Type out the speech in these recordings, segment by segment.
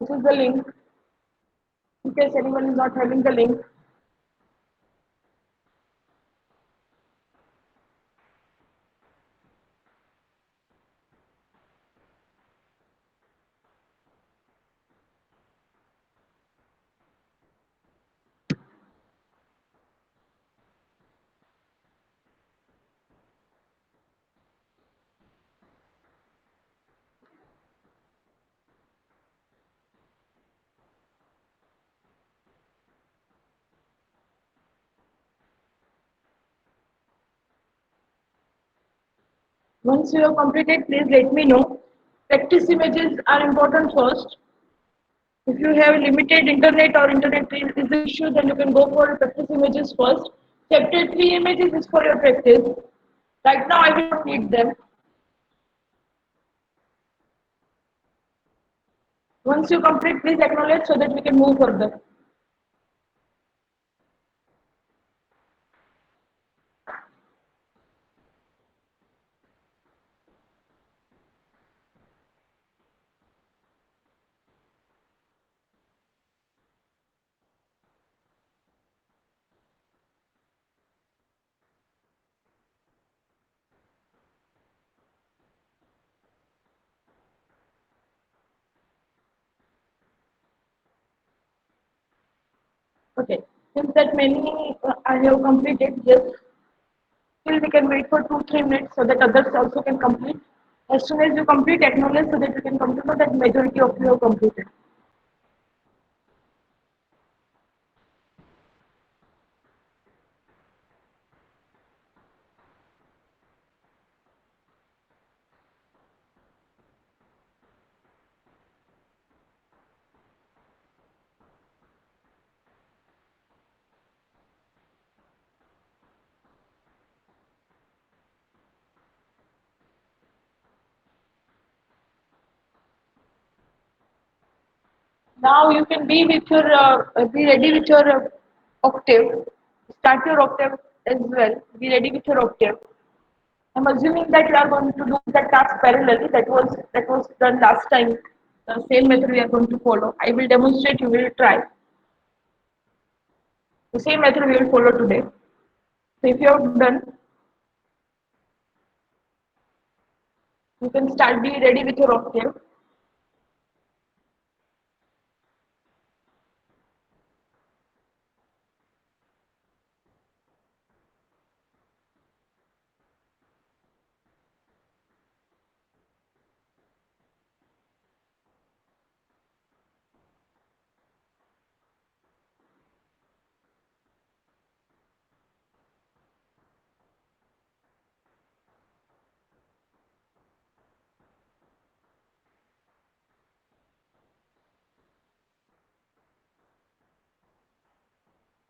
This is the link. In case anyone is not having the link, once you have completed, please let me know. Practice images are important first. If you have limited internet or internet is the issue, then you can go for practice images first. Chapter 3 images is for your practice. Right now, I will not need them. Once you complete, please acknowledge so that we can move further. Okay. Since that many I have completed, just still we can wait for 2-3 minutes so that others also can complete. As soon as you complete, acknowledge so that you can come to know that majority of you have completed. Now you can be ready with your octave. Start your octave as well. Be ready with your octave. I'm assuming that you are going to do that task parallelly. That was done last time. The same method we are going to follow. I will demonstrate. You will try the same method we will follow today. So if you have done, you can start. Be ready with your octave.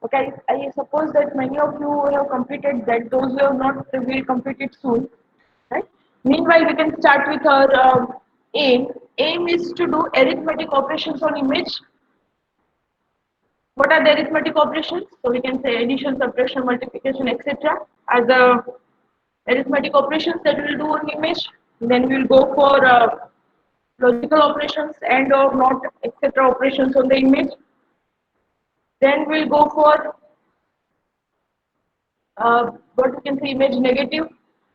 Okay, I suppose that many of you have completed that. Those who have not will complete it soon, right? Meanwhile, we can start with our aim. Aim is to do arithmetic operations on image. What are the arithmetic operations? So we can say addition, subtraction, multiplication, etc. are the arithmetic operations that we will do on image. Then we will go for logical operations and or not, etc. operations on the image. Then we'll go for what we can say image negative.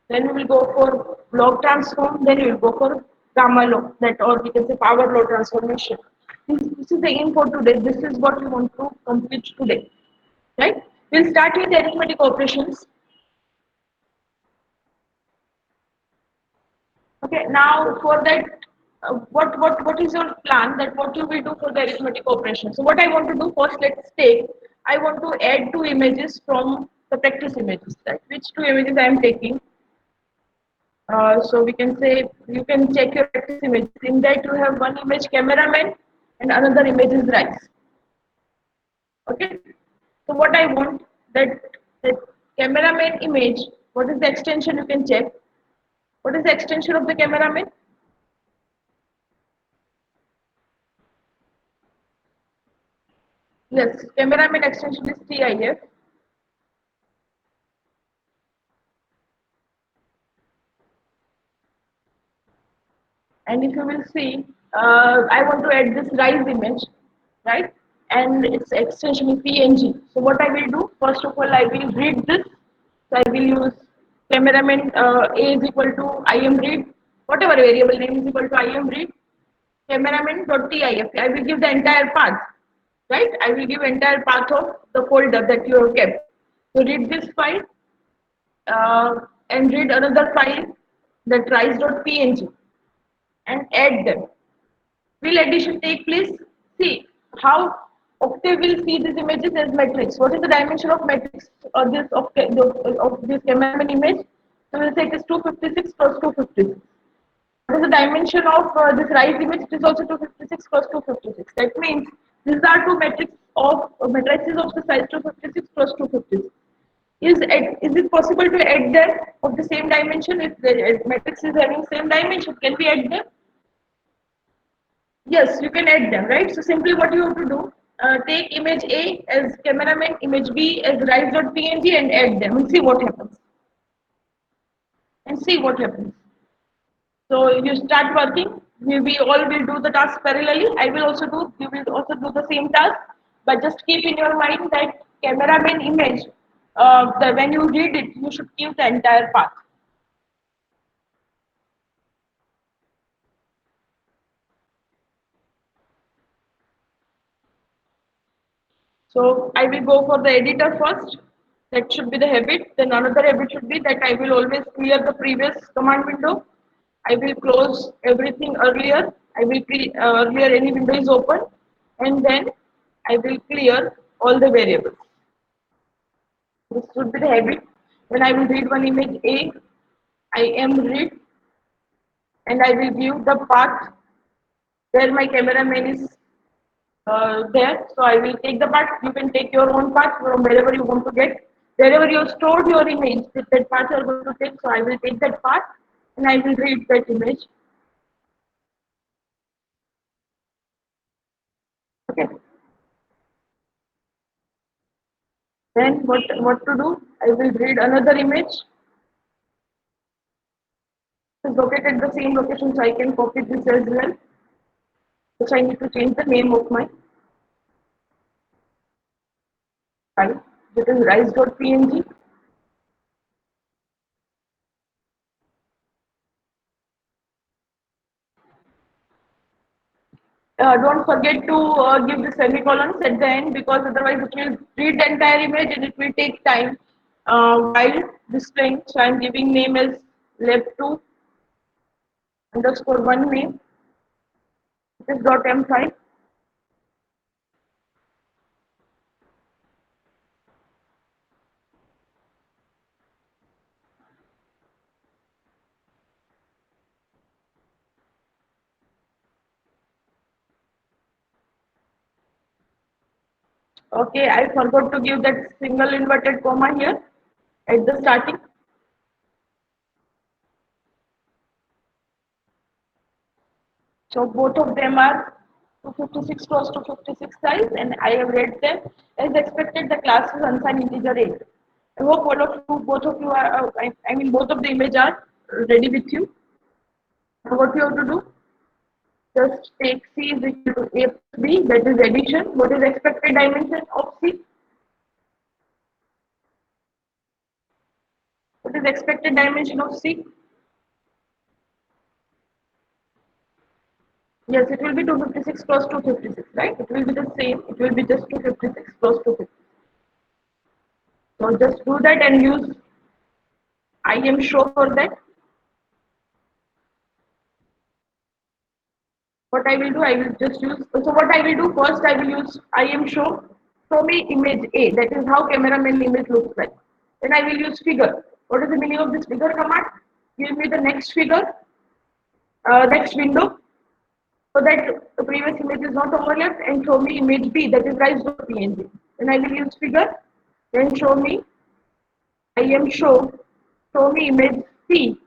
Then we will go for log transform. Then we will go for gamma law, that or we can say power law transformation. This is the aim for today. This is what we want to complete today, right? We'll start with arithmetic operations. Okay, now for that, what is your plan? That what you will do for the arithmetic operation? So what I want to do first, let's take. I want to add two images from the practice images. Right? Which two images I am taking? So we can say you can check your practice images. In that you have one image cameraman and another image is rice. Okay. So what I want that cameraman image. What is the extension? You can check. What is the extension of the cameraman? Yes, cameraman extension is TIF. And if you will see, I want to add this rise image, right? And its extension is PNG. So what I will do, first of all, I will read this. So I will use cameraman A is equal to im read, whatever variable name is equal to im read, cameraman.tif. I will give the entire path, right? I will give entire path of the folder that you have kept. So read this file and read another file, that rise.png, and add them. Will addition take place? See how Octave will see these images as matrix. What is the dimension of matrix or this of this cameraman image? So we'll say it is 256 cross 256. What is the dimension of this rise image? It is also 256 cross 256. That means these are two matrices of the size 256 cross 256. Is it possible to add them of the same dimension? If the matrix is having same dimension, can we add them? Yes, you can add them, right? So simply what you have to do, take image A as cameraman, image B as rise.png, and add them and see what happens. And see what happens. So you start working. We all will do the task parallelly. I will also do. You will also do the same task. But just keep in your mind that cameraman image. When you read it, you should give the entire path. So I will go for the editor first. That should be the habit. Then another habit should be that I will always clear the previous command window. I will close everything earlier. I will earlier any window is open, and then I will clear all the variables. This should be the habit. When I will read one image A, I am read, and I will give the path where my cameraman is there. So I will take the path. You can take your own path from wherever you want to get. Wherever you stored your image, that path you are going to take. So I will take that path and I will read that image. Okay. Then what to do? I will read another image. It's located at the same location, so I can copy this as well. Which I need to change the name of my file. It is rise.png. Don't forget to give the semicolons at the end, because otherwise it will read the entire image and it will take time while displaying. So I'm giving name as lab2 underscore one name. It is .m5. Okay, I forgot to give that single inverted comma here at the starting. So both of them are 256 cross 256 size, and I have read them. As expected, the class is unsigned integer 8. I hope all of you, both of you are, I mean, both of the image are ready with you. So what you have to do? Just take C is equal to A plus B, that is addition. What is expected dimension of C? What is expected dimension of C? Yes, it will be 256 cross 256, right? It will be the same. It will be just 256 cross 256. So just do that and use I am show for that. What I will do, I will just use. So what I will do first, I will use I am show me image A. That is how cameraman image looks like. Then I will use figure. What is the meaning of this figure command? Give me the next figure, next window, so that the previous image is not overlapped, and show me image B, that is rise.png. Then I will use figure, then show me I am show me image C.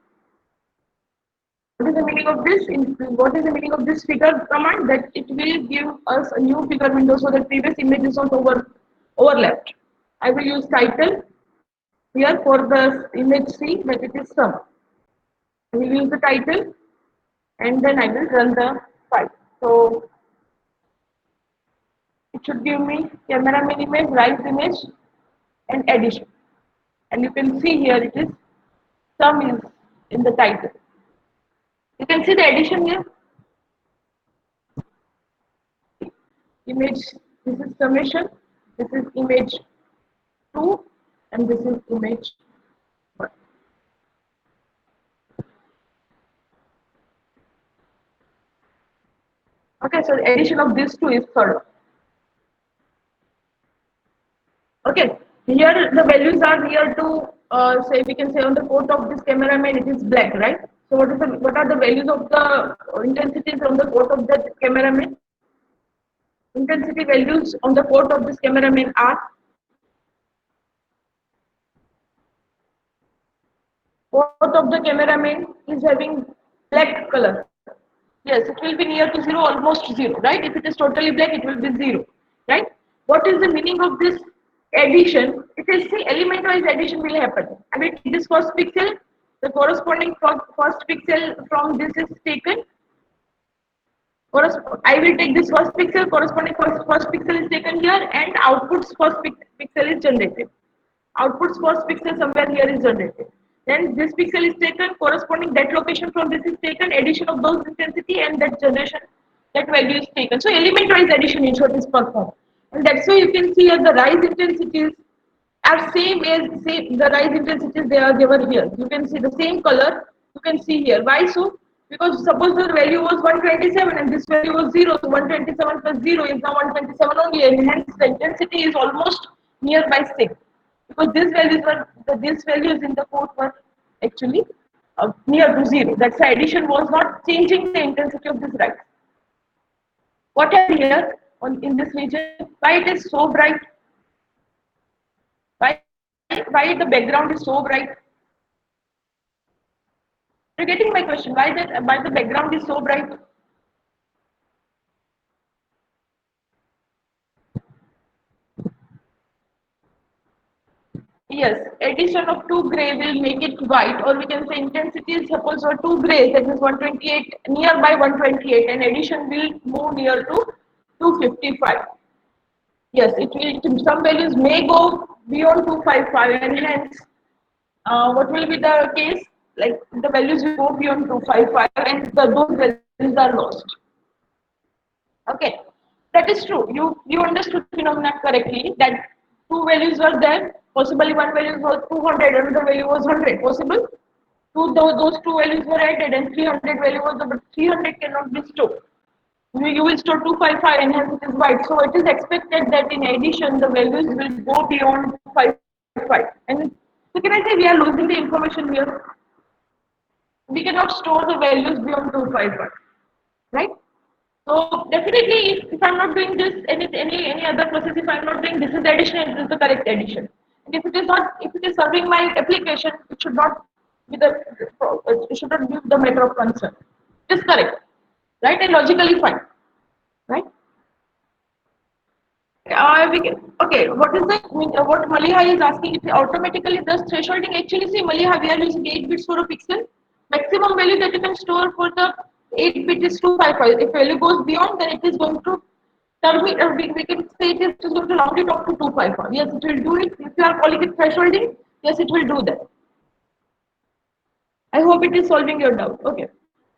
What is the meaning of this? What is the meaning of this figure command? That it will give us a new figure window so that previous image is not overlapped. I will use title here for the image C, that it is sum. I will use the title and then I will run the file. So it should give me cameraman image, rise image, and addition. And you can see here it is sum is in the title. You can see the addition here. Image, this is summation, this is image 2, and this is image 1. Okay, so the addition of these two is third. Okay, here the values are here to say, we can say on the port of this cameraman it is black, right? So what are the values of the intensities on the port of that cameraman? Intensity values on the port of this cameraman are, port of the cameraman is having black color. Yes, it will be near to zero, almost zero, right? If it is totally black, it will be zero, right? What is the meaning of this addition? It is the element-wise addition will happen. I will take this first pixel, the corresponding first pixel from this is taken. I will take this first pixel, corresponding first pixel is taken here, and output's first pixel is generated. Output's first pixel somewhere here is generated. Then this pixel is taken, corresponding that location from this is taken, addition of those intensity and that generation, that value is taken. So element-wise addition in short is performed. And that's why you can see here the rise intensities are same as the rise intensities they were here. You can see the same color. You can see here. Why so? Because suppose the value was 127 and this value was 0, so 127 plus 0 is now 127 only, and hence the intensity is almost nearby 6. Because these values in the code were actually near to 0. That's why addition was not changing the intensity of this rise. What happened here in this region? Why it is so bright? Why why the background is so bright? You're getting my question? Why the background is so bright? Yes, addition of two gray will make it white, or we can say intensity is suppose or two gray, that is 128 nearby 128, and addition will move near to 255. Yes, some values may go beyond 255, and hence what will be the case? Like the values will go beyond 255, and those values are lost. Okay, that is true. You understood the phenomena correctly. That two values were there. Possibly one value was 200, another value was 100. Possible. Those two values were added, and 300 value was the, but 300 cannot be stored. You will store 255 and hence it is white. So it is expected that in addition the values will go beyond 255. And so can I say we are losing the information here? We cannot store the values beyond 255, right? So definitely, if I'm not doing this, any other process, if I'm not doing this is the addition, and this is the correct addition. And if it is not, if it is serving my application, it should not be it should not be the matter of concern. It is correct, right, and logically fine, right? Okay, what is the what Maliha is asking? If it automatically does thresholding, actually, see Maliha, we are using 8 bits for a pixel. Maximum value that you can store for the 8 bit is 255. If value goes beyond, then it is going to we can say it is just going to round it up to 255. Yes, it will do it. If you are calling it thresholding, yes, it will do that. I hope it is solving your doubt. Okay.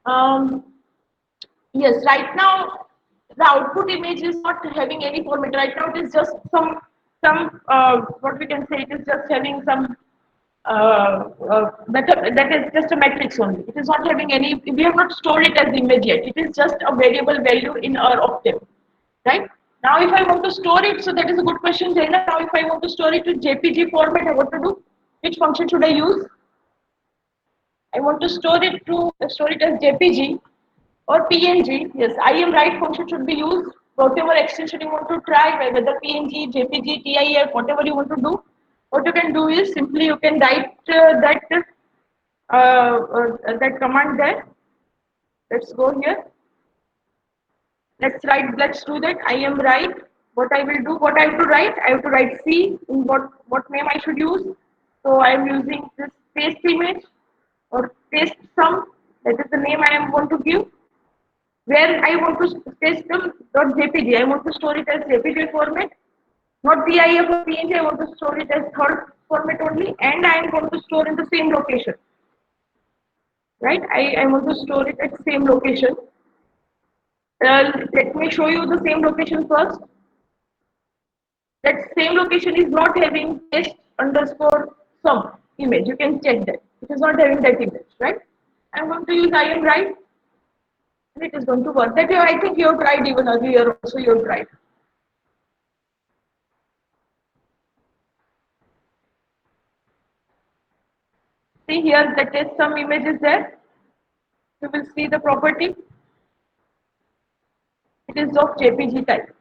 Um, Yes, right now the output image is not having any format. Right now it is just some what we can say, it is just having some that is just a matrix only. It is not having any. We have not stored it as image yet. It is just a variable value in our Octave, right? Now, if I want to store it, so that is a good question, Jaina. Now, if I want to store it to JPG format, what to do? Which function should I use? I want to store it as JPG or PNG. Yes, I am right function should be used. Whatever extension you want to try, whether PNG, JPG, TIF, whatever you want to do, what you can do is simply you can write that command there. Let's go here. Let's do that. I am right. What I will do, what I have to write, I have to write C in what name I should use. So I am using this paste image or paste sum. That is the name I am going to give. Where I want to system.jpg, I want to store it as JPG format, not PIF or PNG. I want to store it as third format only, and I am going to store in the same location, right? I want to store it at same location. Let me show you the same location first. That same location is not having test underscore some image. You can check that. It is not having that image, right? I'm going to use IM right, and it is going to work. That I think you have tried even earlier also you have tried. See here the test some image is there. You will see the property. It is of JPG type.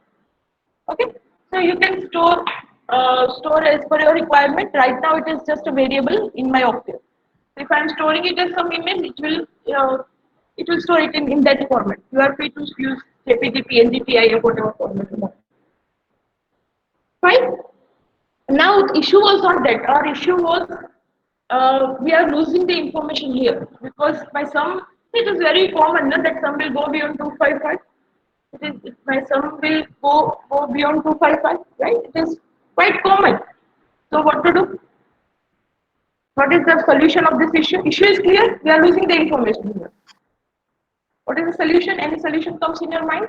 Okay, so you can store as per your requirement. Right now it is just a variable in my Octave. If I am storing it as some image, it will store it in that format. You are free to use JPG, PNG, PIF, whatever format you want. Fine. Now the issue was not that. Our issue was we are losing the information here because by some it is very common that some will go beyond 255. My sum will go beyond 255, right? It is quite common. So what to do? What is the solution of this issue? Issue is clear. We are losing the information here. What is the solution? Any solution comes in your mind?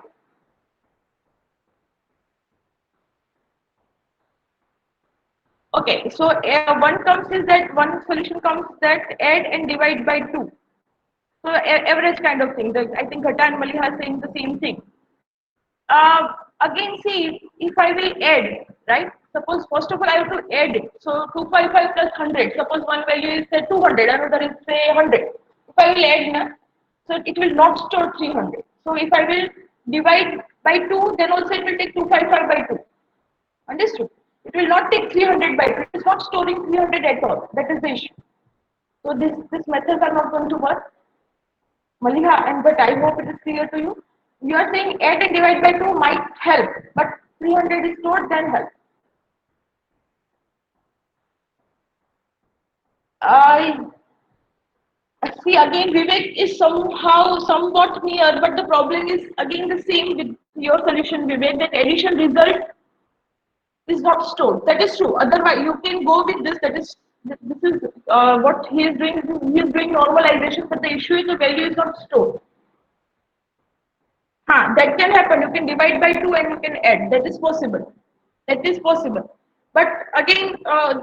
Okay. So one solution comes that add and divide by two. So average kind of thing. I think Ghatta and Maliha are saying the same thing. Again, see, if I will add, right? Suppose first of all I have to add it. So 255 plus 100. Suppose one value is say 200, another is say 100. If I will add, na, so it will not store 300. So if I will divide by 2, then also it will take 255 by 2. Understood? It will not take 300 by 2. It is not storing 300 at all. That is the issue. So this methods are not going to work. Maliha, and but I hope it is clear to you. You are saying add and divide by 2 might help, but 300 is stored, then help. I see again Vivek is somehow somewhat near, but the problem is again the same with your solution, Vivek, that addition result is not stored. That is true. Otherwise, you can go with this. This is what he is doing. He is doing normalization, but the issue is the value is not stored. That can happen. You can divide by 2 and you can add. That is possible. That is possible. But again,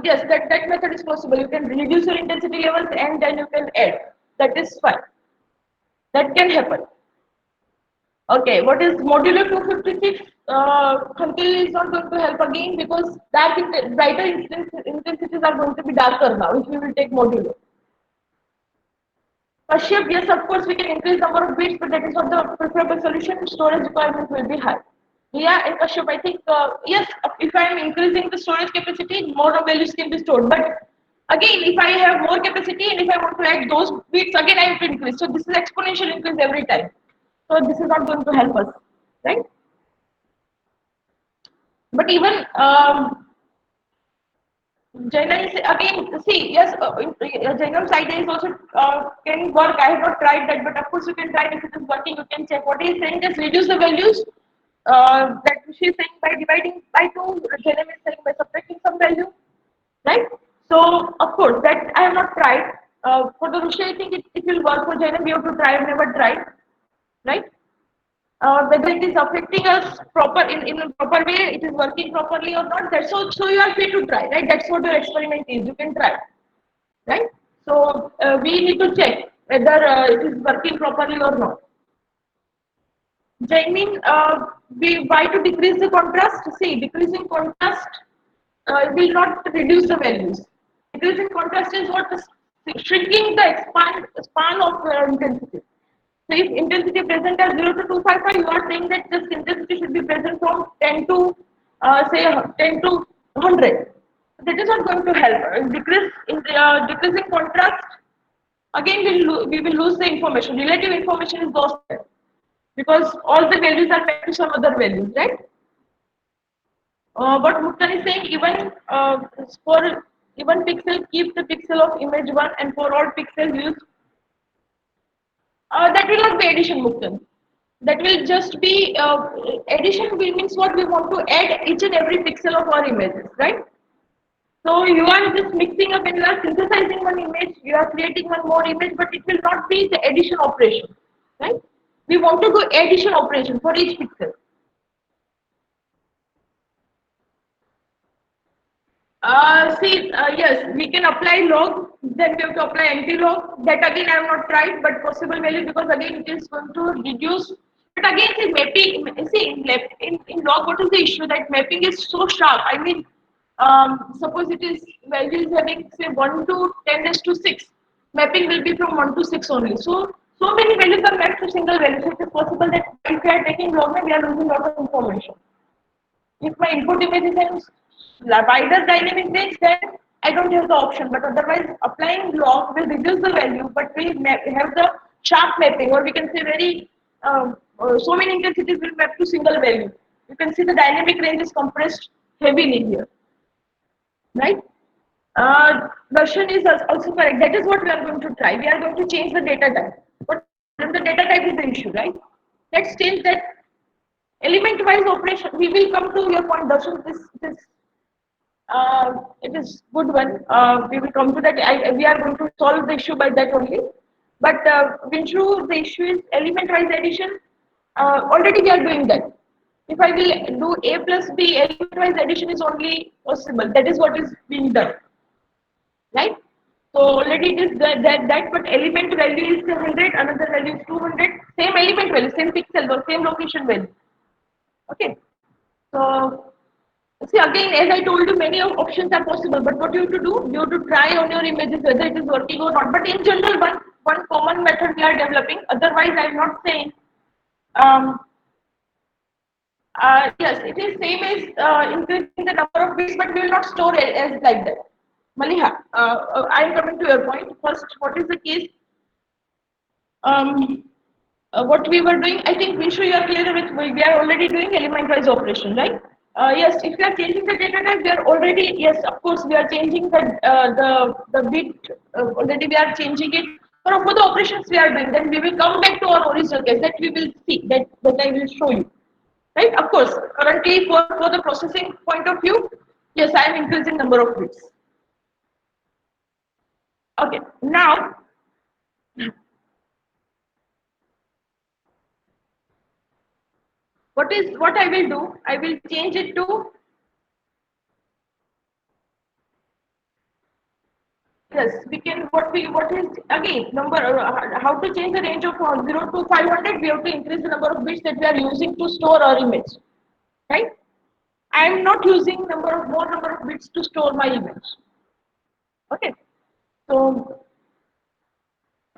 yes, that method is possible. You can reduce your intensity levels and then you can add. That is fine. That can happen. Okay, what is modulo 256? Until is not going to help again because brighter intensities are going to be darker now if you will take modulo. Kashyap, yes, of course, we can increase number of bits, but that is not the preferable solution. Storage requirement will be high. Yeah, and Kashyap, I think, yes, if I am increasing the storage capacity, more of values can be stored. But again, if I have more capacity and if I want to add those bits, again, I have to increase. So this is exponential increase every time. So this is not going to help us, right? But even Jainam is again, see, yes, Jainam's idea is also can work. I have not tried that, but of course you can try if it is working. You can check what he is saying. Just reduce the values that she is saying by dividing by 2. Jainam is saying by subtracting some value, right? So of course that I have not tried. For the Rushi, I think it will work. For Jainam, we have to try. I have never tried, right? Whether it is affecting us in a proper way, it is working properly or not. That's so you are free to try, right? That's what your experiment is. You can try, right? So we need to check whether it is working properly or not. Jaimin, why to decrease the contrast? See, decreasing contrast will not reduce the values. Decreasing contrast is what is shrinking the span of intensity. So if intensity present as 0 to 255, you are saying that this intensity should be present from 10 to say 10 to 100. That is not going to help. Decreasing contrast, again we will lose the information. Relative information is lost there because all the values are mapped to some other values, right? But Muktan is saying for even pixel keep the pixel of image one and for all pixels use That will not be addition, Muktan. That will just be addition will means what we want to add each and every pixel of our images, right? So you are just mixing up when you are synthesizing one image, you are creating one more image, but it will not be the addition operation, right? We want to do addition operation for each pixel. Yes, we can apply log, then we have to apply anti-log. That again I have not tried, but possible value because again it is going to reduce. But again, see mapping, see in log, what is the issue that mapping is so sharp? I mean, suppose it is value is having say 1 to 10 is to 6, mapping will be from 1 to 6 only. So many values are mapped to single value. So it is possible that if we are taking log, we are losing a lot of information. If my input image is in wider dynamic range, then I don't have the option. But otherwise, applying log will reduce the value, but we have the sharp mapping, or we can say very so many intensities will map to single value. You can see the dynamic range is compressed heavily here, right? Version is also correct. That is what we are going to try. We are going to change the data type. But the data type is the issue, right? Let's change that element wise operation. We will come to your point, Darshan. It is good one. We will come to that. We are going to solve the issue by that only. But Vinshu, the issue is element wise addition. Already we are doing that. If I will do A plus B, element wise addition is only possible. That is what is being done, right? So already it is that, but element value is 100, another value is 200, same element value, same pixel or same location value. Okay. So see again, as I told you, many of options are possible, but what you have to do, you have to try on your images whether it is working or not. But in general, one common method we are developing. Otherwise, I am not saying. Um, yes, it is same as increasing the number of bits, but we will not store it as like that. Maliha, I am coming to your point. First, what is the case? Um, what we were doing, I think we show you are clear with, we are already doing element-wise operation, right? Yes, if we are changing the data type, we are already, yes, of course, we are changing the bit, already we are changing it. For the operations we are doing, then we will come back to our original case, that we will see, that I will show you. Right? Of course, currently for the processing point of view, yes, I am increasing number of bits. Okay, now what I will do? I will change it to yes. We can what is again number how to change the range of 0 to 500? We have to increase the number of bits that we are using to store our image, right? I am not using more number of bits to store my image. Okay, so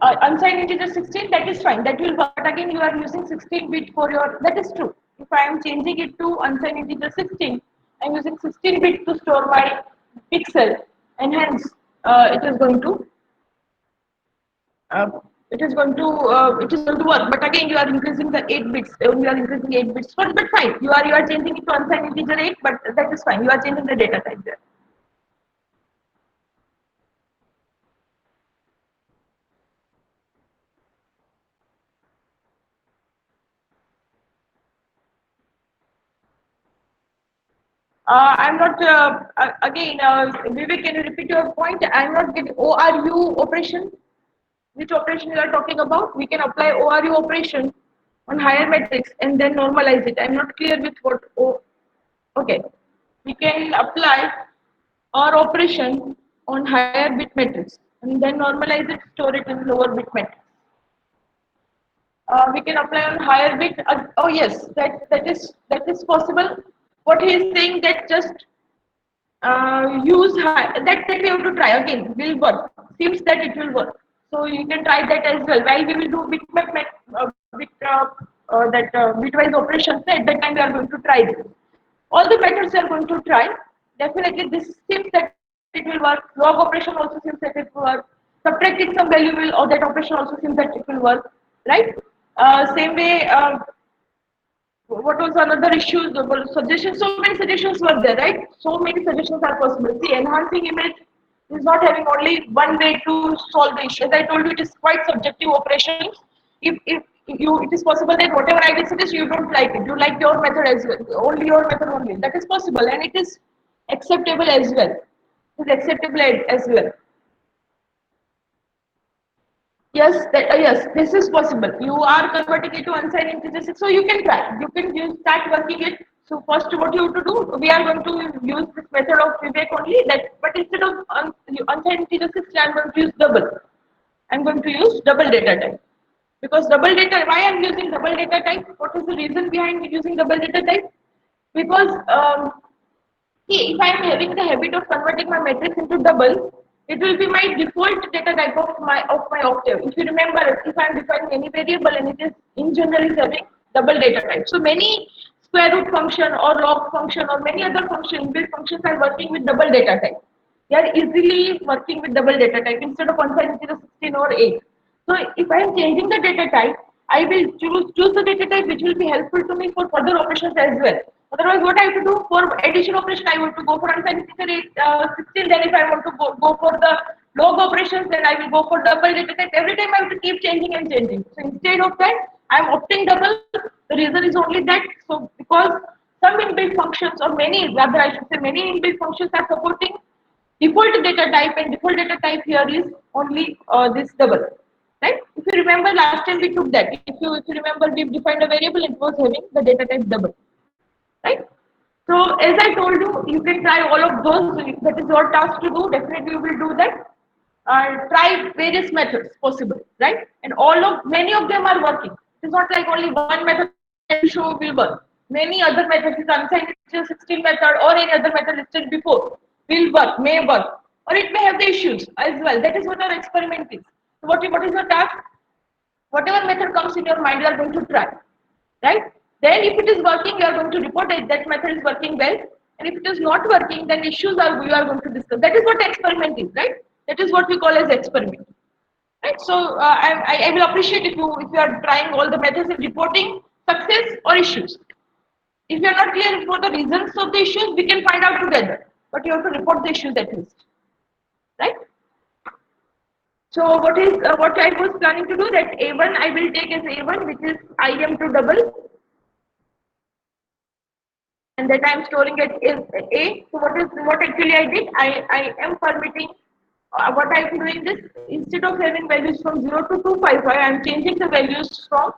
unsigned integer 16, that is fine, that will work. But again, you are using 16 bit for your, that is true. If I am changing it to unsigned integer 16, I am using 16 bit to store my pixel, and hence it is going to uh, it is going to work. But again, you are increasing the 8 bits. You are increasing 8 bits, but fine. You are changing it to unsigned integer 8, but that is fine. You are changing the data type there. I'm not, again, Vivek, can you repeat your point? I'm not getting ORU operation. Which operation you are talking about? We can apply ORU operation on higher matrix and then normalize it. I'm not clear with what. Okay. We can apply our operation on higher bit matrix and then normalize it, store it in lower bit matrix. We can apply on higher bit. Oh yes, that is possible. What he is saying that just use high, that we have to try again. Will work. Seems that it will work. So you can try that as well. While we will do bitwise operations, at that time we are going to try this. All the methods we are going to try. Definitely, this seems that it will work. Log operation also seems that it will work. Subtracting some value will, or that operation also seems that it will work. Right? Same way. What was another issue? The suggestions, so many suggestions were there, right? So many suggestions are possible. See, enhancing image is not having only one way to solve the issue. As I told you, it is quite subjective operations. if you, it is possible that whatever I will suggest you don't like it, you like your method as well, only your method only. That is possible, and it is acceptable as well. It is acceptable as well. Yes, yes, this is possible. You are converting it to unsigned integers, so you can try. You can use start working it. So first, what you have to do, we are going to use this method of Vivek only. That, but instead of unsigned integers, I'm going to use double. I'm going to use double data type, because double data. Why I'm using double data type? What is the reason behind using double data type? Because see, if I am having the habit of converting my matrix into double, it will be my default data type of my octave. If you remember, if I am defining any variable and it is in general is having double data type. So many square root function or log function or many other built functions are working with double data type. They are easily working with double data type instead of one side 16 or 8. So if I am changing the data type, I will choose the data type which will be helpful to me for further operations as well. Otherwise, what I have to do for addition operation, I want to go for unsigned integer 16. Then if I want to go for the log operations, then I will go for double data type. Every time I have to keep changing and changing. So instead of that, I am opting double. The reason is only that, so because some inbuilt functions, or many, rather I should say many inbuilt functions are supporting default data type, and default data type here is only this double, right? If you remember last time we took that. If you remember, we defined a variable, it was having the data type double, right? So as I told you, you can try all of those. That is your task to do. Definitely you will do that. Try various methods possible, right? And many of them are working. It's not like only one method that you show will work. Many other methods, is unsigned integer 16 method or any other method listed before, will work, may work, or it may have the issues as well. That is what our experiment is. So what is your task? Whatever method comes in your mind, you are going to try, right? Then if it is working, you are going to report that that method is working well. And if it is not working, then issues are you are going to discuss. That is what experiment is, right? That is what we call as experiment, right? So I will appreciate if you are trying all the methods and reporting success or issues. If you are not clear for the reasons of the issues, we can find out together. But you have to report the issues at least, right? So what I was planning to do, that A1 I will take as A1, which is IM to double, and that I am storing it is A. So what actually I did? I am permitting what I am doing this, instead of having values from 0 to 255, I am changing the values from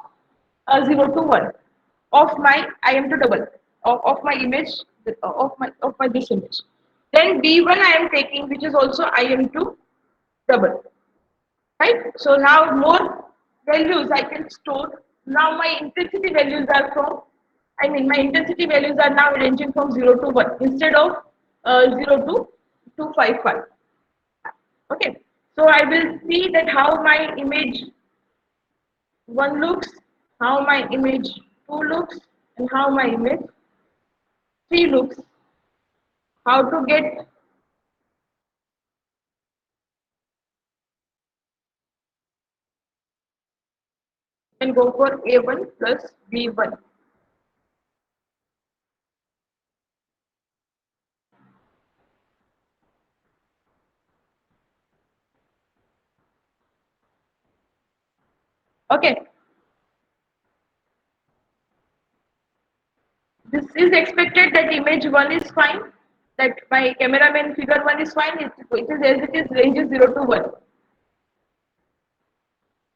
0 to 1 of my IM to double of my image of my this image. Then B1 I am taking, which is also IM to double. Right? So now more values I can store. Now my intensity values are my intensity values are now ranging from 0 to 1 instead of 0 to 255. Okay. So I will see that how my image 1 looks, how my image 2 looks, and how my image 3 looks. How to get and go for A1 plus B1. Okay. This is expected that image 1 is fine, that my cameraman figure 1 is fine, it is as it is ranges 0 to 1.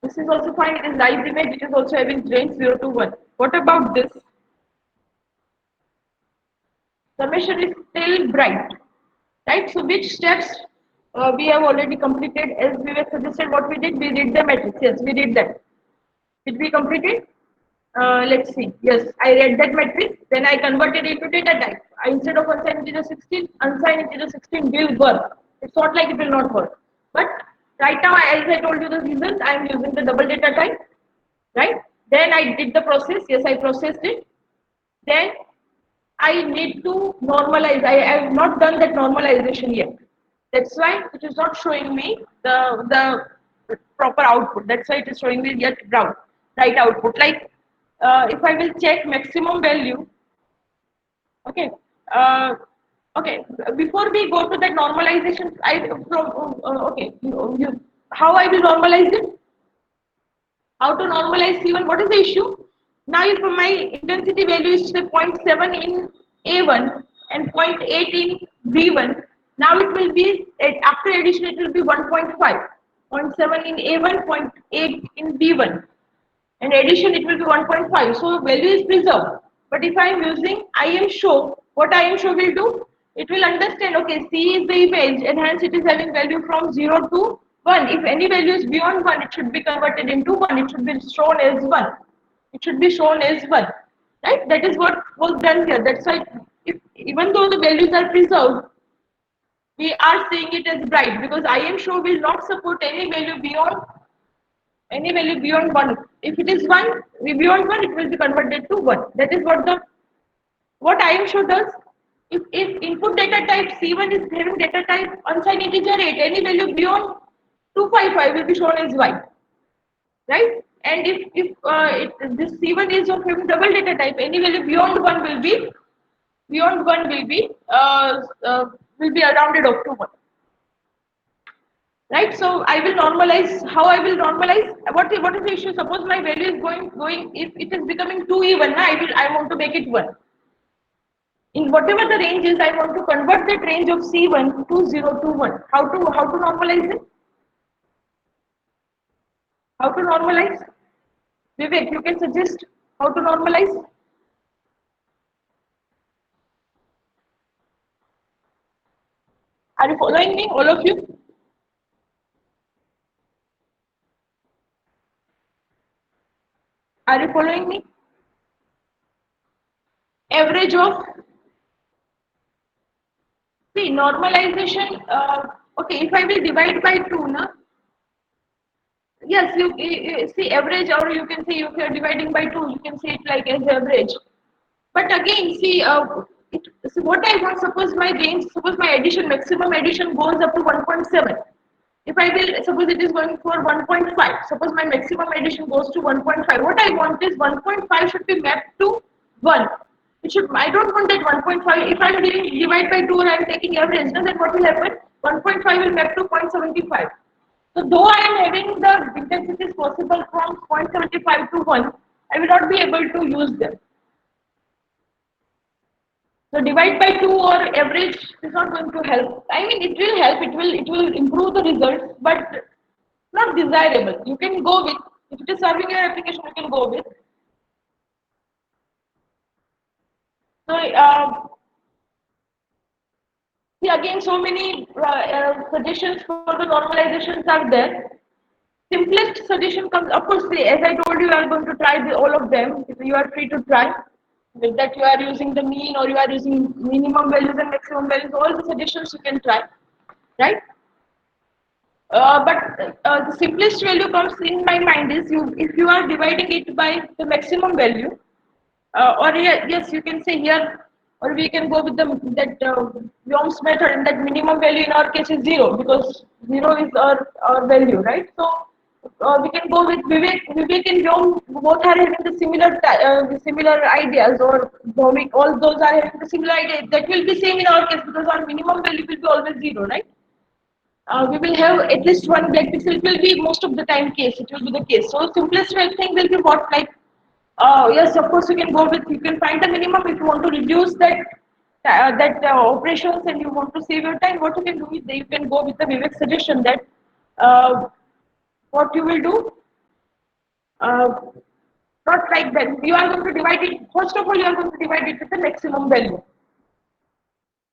This is also fine, it is live image, it is also having range 0 to 1. What about this? Summation is still bright, right? So which steps we have already completed, as we were suggested what we did the matrix, yes, we did that. Did we complete it? Let's see. Yes, I read that matrix. Then I converted it to data type. Instead of unsigned integer 16, unsigned integer 16 will work. It's not like it will not work. But right now, as I told you the reasons, I am using the double data type. Right? Then I did the process. Yes, I processed it. Then I need to normalize. I have not done that normalization yet. That's why it is not showing me the proper output. That's why it is showing me yet brown, right output. Like if I will check maximum value, okay, uh, okay. Before we go to that normalization, okay, how I will normalize it? How to normalize C1? What is the issue? Now, if my intensity value is say zero point 0.7 in A1 and zero point 0.8 in B1, now it will be after addition it will be 1.5. 0.7 in A1, zero point 0.8 in B1, and addition it will be 1.5. So value is preserved. But if I am using IM show, what IM show will do? It will understand, okay, C is the image and hence it is having value from 0 to 1. If any value is beyond 1, it should be converted into 1. It should be shown as 1. It should be shown as 1. Right? That is what was done here. That's why if, even though the values are preserved, we are saying it as bright because IM show will not support any value beyond 1. If it is 1, beyond 1, it will be converted to 1. That is what IM show does. If input data type C1 is having data type unsigned integer 8, any value beyond 255 will be shown as Y. Right? And this C1 is of having double data type, any value beyond 1 will be rounded off to 1. Right, so I will normalize. How I will normalize? What is the issue? Suppose my value is going, if it is becoming 2 even, I want to make it 1. In whatever the range is, I want to convert that range of C1 to 0 to 1. How to normalize it? How to normalize? Vivek, you can suggest how to normalize? Are you following me, all of you? Are you following me? Average of, see, normalization. Okay, if I will divide by 2, na, yes, you see average, or you can say if you are dividing by 2, you can say it like as average. But again, see, see what I want, suppose my addition, maximum addition goes up to 1.7. If I will, suppose it is going for 1.5, suppose my maximum addition goes to 1.5, what I want is 1.5 should be mapped to 1. I don't want that 1.5, if I'm doing divide by 2 and I'm taking average, then what will happen? 1.5 will map to 0.75. So though I am having the intensities possible from 0.75 to 1, I will not be able to use them. So divide by 2 or average is not going to help. I mean, it will help. It will improve the results, but not desirable. You can go with, if it is serving your application, you can go with. So see again, so many suggestions for the normalizations are there. Simplest suggestion comes, of course, see, as I told you, you are going to try all of them. If you are free to try. With that, you are using the mean or you are using minimum values and maximum values. All the suggestions you can try, right? But the simplest value comes in my mind is if you are dividing it by the maximum value, or yes, you can say here, or we can go with that Yom's method, and that minimum value in our case is 0 because 0 is our value, right? So we can go with Vivek and Yom both are having the similar ideas, or Bhomik, all those are having the similar ideas. That will be same in our case because our minimum value will be always 0, right? We will have at least one black pixel. It will be most of the time case. It will be the case. So simplest thing will be what, like, yes, of course you can go with, you can find the minimum if you want to reduce operations and you want to save your time. What you can do is you can go with the Vivek suggestion that uh, what you will do, uh, not like that. You are going to divide it. First of all, you are going to divide it with the maximum value,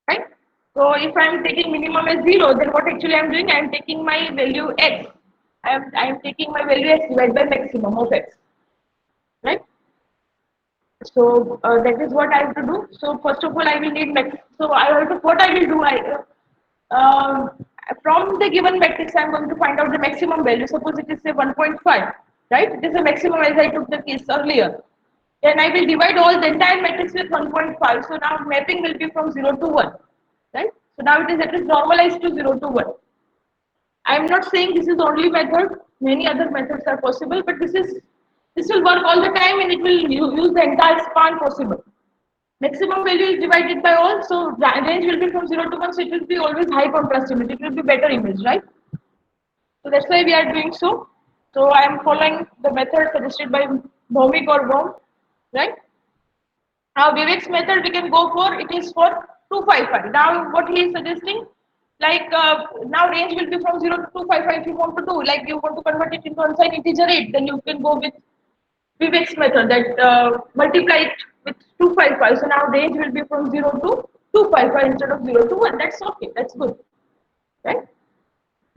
right? So if I am taking minimum as 0, then what actually I am doing, I am taking my value x. I am taking my value x divided by maximum of x, right? So that is what I have to do. So first of all, I will need max. So I also what I will do, uh, from the given matrix, I am going to find out the maximum value. Suppose it is say 1.5, right? It is the maximum as I took the case earlier. Then I will divide all the entire matrix with 1.5. So now mapping will be from 0 to 1, right? So now it is at least normalized to 0 to 1. I am not saying this is the only method. Many other methods are possible, but this will work all the time and it will use the entire span possible. Maximum value is divided by all, so range will be from 0 to 1, so it will be always high contrast image. It will be better image, right? So that's why we are doing so. So I am following the method suggested by Bhaumik or Baum, right? Now Vivek's method we can go for, it is for 255. Now what he is suggesting, like now range will be from 0 to 255 if you want to do, like you want to convert it into unsigned integer 8, then you can go with Vivek's method that multiply it with 255. So now range will be from 0 to 255 instead of 0 to 1. That's okay, that's good, right?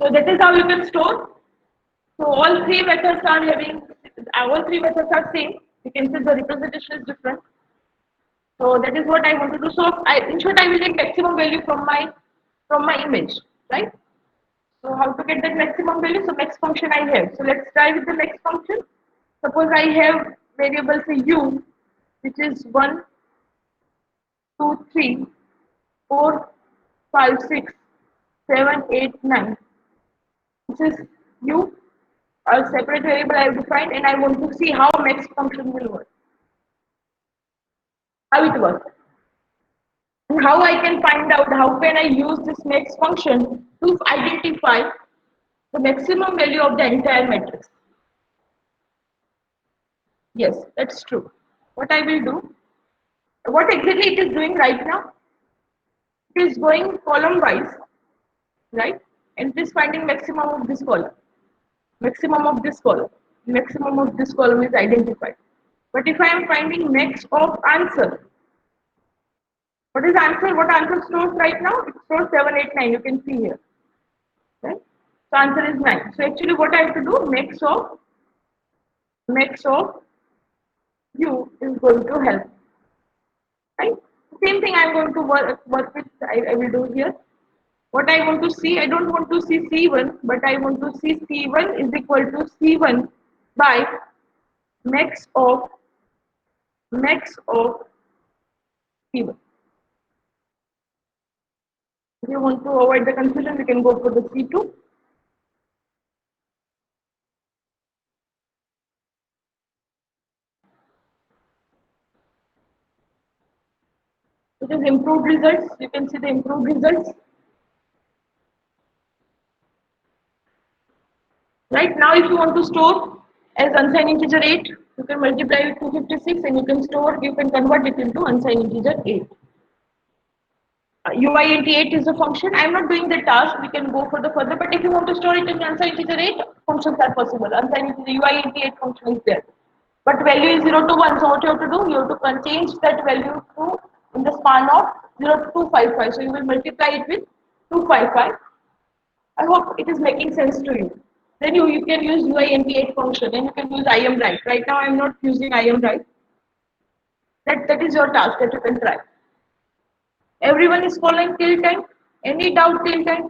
So that is how you can store. So all three methods are having, all three methods are same. You can see the representation is different. So that is what I want to do. So in short, I will take maximum value from my image, right? So how to get that maximum value? So max function I have. So let's try with the max function. Suppose I have variable say u, which is 1, 2, 3, 4, 5, 6, 7, 8, 9. This is u, a separate variable I have defined, and I want to see how max function will work. How it works. And how I can find out, how can I use this max function to identify the maximum value of the entire matrix. Yes, that's true. What I will do, what exactly it is doing right now, it is going column wise, right? And it is finding maximum of this column, maximum of this column, maximum of this column is identified. But if I am finding max of answer, what is answer? What answer stores right now? It stores 7, 8, 9. You can see here, right? So answer is 9. So actually what I have to do, max of u is going to help, right? Same thing I'm going to work with, I will do here. What I want to see, I don't want to see C1, but I want to see C1 is equal to C1 by max of C1. If you want to avoid the confusion, we can go for the C2. It is improved results. You can see the improved results. Right now, if you want to store as unsigned integer 8, you can multiply with 256 and you can convert it into unsigned integer 8. UINT 8 is a function. I am not doing the task. We can go for the further, but if you want to store it in unsigned integer 8, functions are possible. Unsigned integer UINT 8 function is there. But value is 0 to 1. So what you have to do? You have to change that value to in the span of 0 to 255. So you will multiply it with 255. I hope it is making sense to you. Then you can use UINT8 function and you can use IMWrite. Right now I am not using IMWrite. That is your task that you can try. Everyone is following till time. Any doubt till time?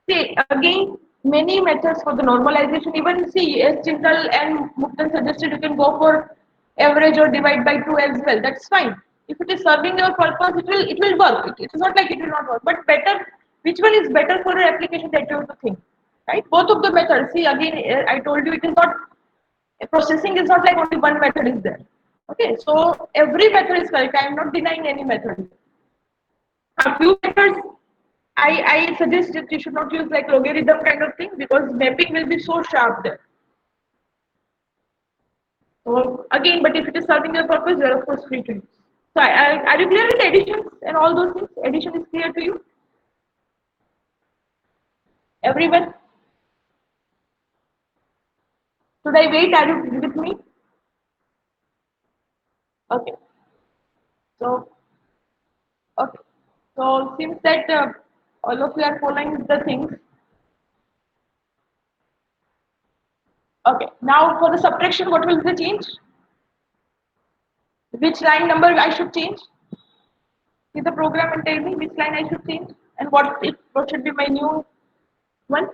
See again many methods for the normalization. Even see as Chintal and Muktan suggested you can go for average or divide by 2 as well. That's fine. If it is serving your purpose, it will work. It is not like it will not work. But better, which one is better for your application that you have to think. Right? Both of the methods. See again, I told you it is not processing is not like only one method is there. Okay, so every method is correct. I am not denying any method. A few methods I suggest that you should not use like logarithm kind of thing because mapping will be so sharp there. So again, but if it is serving your purpose, you are of course free to use. So are you clear with additions and all those things? Addition is clear to you? Everyone? Should I wait? Are you with me? Okay. So okay. So seems that all of you are following the things. Okay. Now for the subtraction, what will be the change? Which line number I should change? See the program and tell me which line I should change and what should be my new one.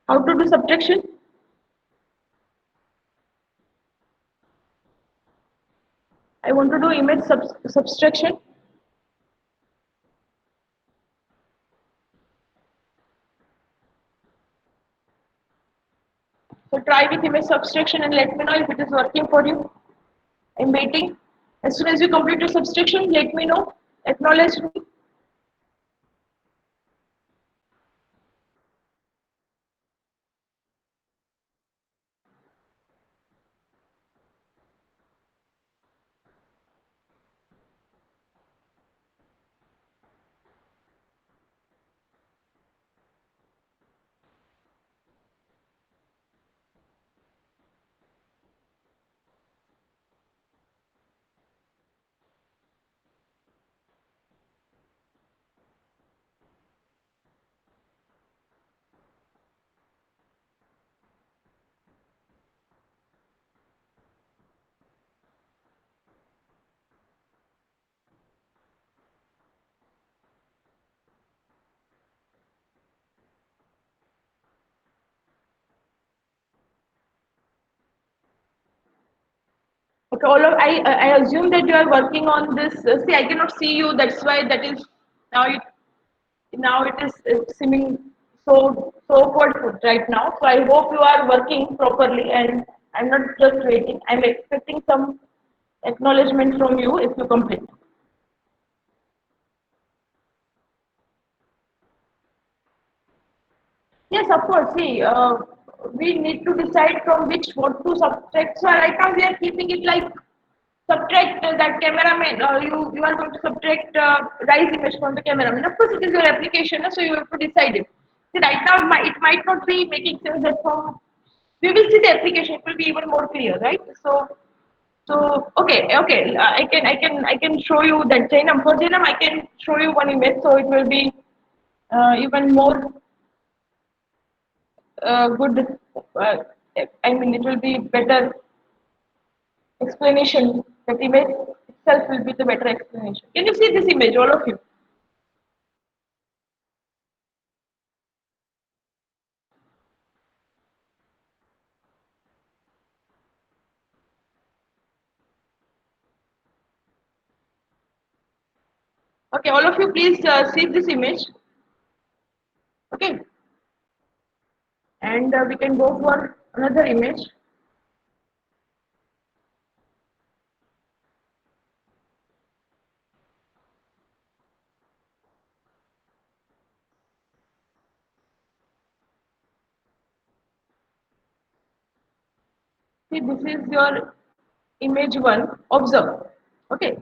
How to do subtraction? I want to do image subtraction. So try with image subtraction and let me know if it is working for you. I'm waiting. As soon as you complete your subtraction, let me know. Acknowledge me. Okay, all of I assume that you are working on this. See, I cannot see you. That's why that is now it now it is seeming so cold right now. So I hope you are working properly, and I'm not just waiting. I'm expecting some acknowledgement from you if you complete. Yes, of course. See, we need to decide from which what to subtract. So right now we are keeping it like subtract that cameraman. You are going to subtract rise image from the cameraman. Of course, it is your application, so you have to decide it. See, right now it might not be making sense that from we will see the application. It will be even more clear, right? Okay. I can show you that Jainam. For Jainam, I can show you one image, so it will be even more good. Uh, I mean, it will be better explanation. That image itself will be the better explanation. Can you see this image, all of you? Okay, all of you, please see this image. Okay, and we can go for another image. See, this is your image one. Observe. Okay,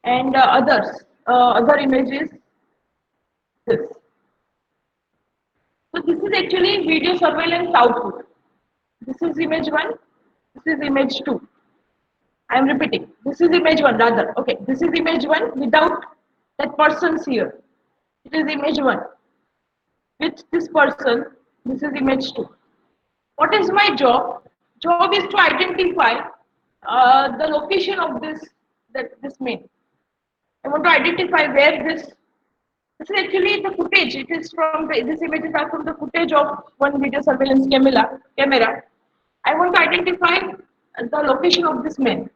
and other images. This. So this is actually video surveillance output. This is image one. This is image two. I am repeating. This is image one rather. Okay, this is image one without that person's here. It is image one with this person. This is image two. What is my job? Job is to identify the location of this main. I want to identify where this is actually the footage. It is from this images are from the footage of one video surveillance camera. I want to identify the location of this man.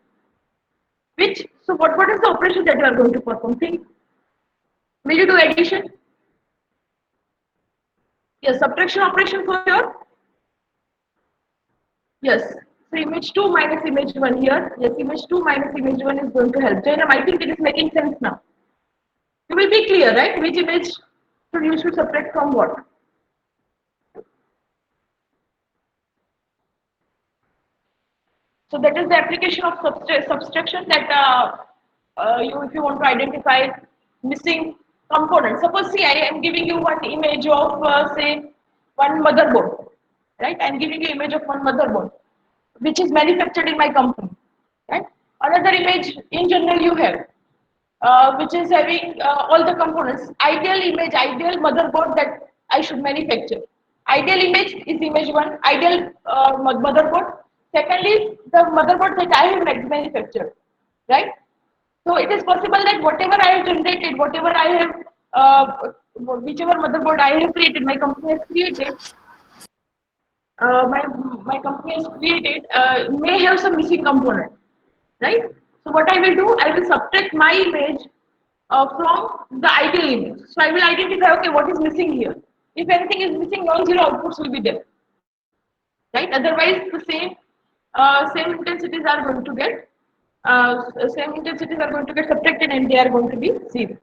Which so what is the operation that you are going to perform? See, will you do addition? Yes, subtraction operation for your yes. So image two minus image one here. Yes, image two minus image one is going to help. Jainam, I think it is making sense now. You will be clear, right? Which image should you should subtract from what? So that is the application of subtraction that if you want to identify missing components. Suppose see I am giving you one image of say one motherboard, right? I am giving you image of one motherboard which is manufactured in my company, right? Another image in general you have which is having all the components. Ideal image, ideal motherboard that I should manufacture. Ideal image is image one, ideal motherboard. Secondly, the motherboard that I have manufactured, right? So it is possible that whatever I have generated, whatever I have, whichever motherboard I have created, my company has created, my company has created may have some missing component, right? So what I will do, I will subtract my image from the ideal image. So I will identify, okay, what is missing here. If anything is missing, non-zero outputs will be there, right? Otherwise, the same intensities are going to get subtracted and they are going to be zero.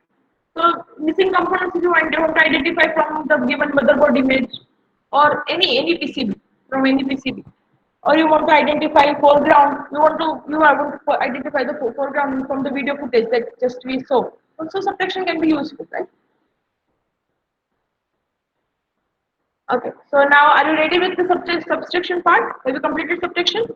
So missing components you want to identify from the given motherboard image or any PCB from any PCB, or you want to identify foreground. You are going to identify the foreground from the video footage that just we saw. Also, subtraction can be useful, right? Okay. So now, are you ready with the subtraction part? Have you completed subtraction?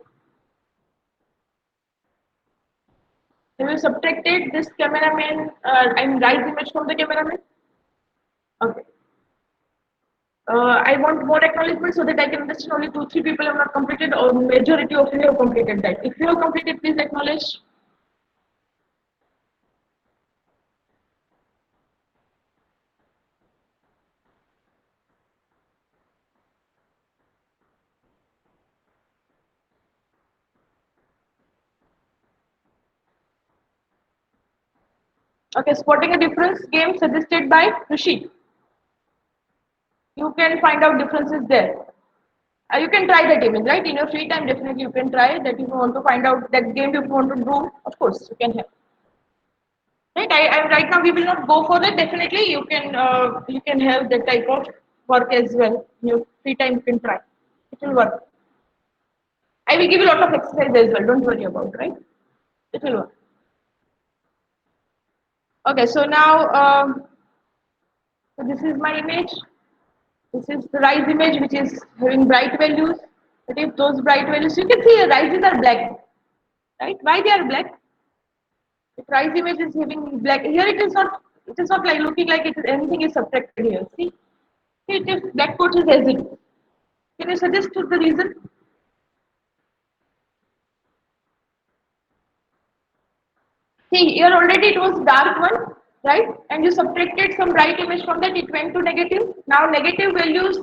Have you subtracted this cameraman and rise image from the cameraman? Okay. I want more acknowledgement so that I can understand only two, three people have not completed or majority of you have completed that. If you have completed, please acknowledge. Okay, spotting a difference game suggested by Rishi. You can find out differences there. You can try that image, right? In your free time, definitely you can try that if you want to find out that game if you want to do, of course, you can have. Right, right now we will not go for that. Definitely, you can have that type of work as well. In your free time, you can try. It will work. I will give you a lot of exercise as well. Don't worry about, right? It will work. Okay, so now so this is my image. This is the rise image, which is having bright values. But if those bright values, you can see the rises are black, right? Why they are black? The rise image is having black. Here it is not. It is not like looking like it is anything is subtracted here. See, it is black coat is as it is. Can you suggest the reason? See, here already it was dark one, right? And you subtracted some bright image from that, it went to negative. Now negative values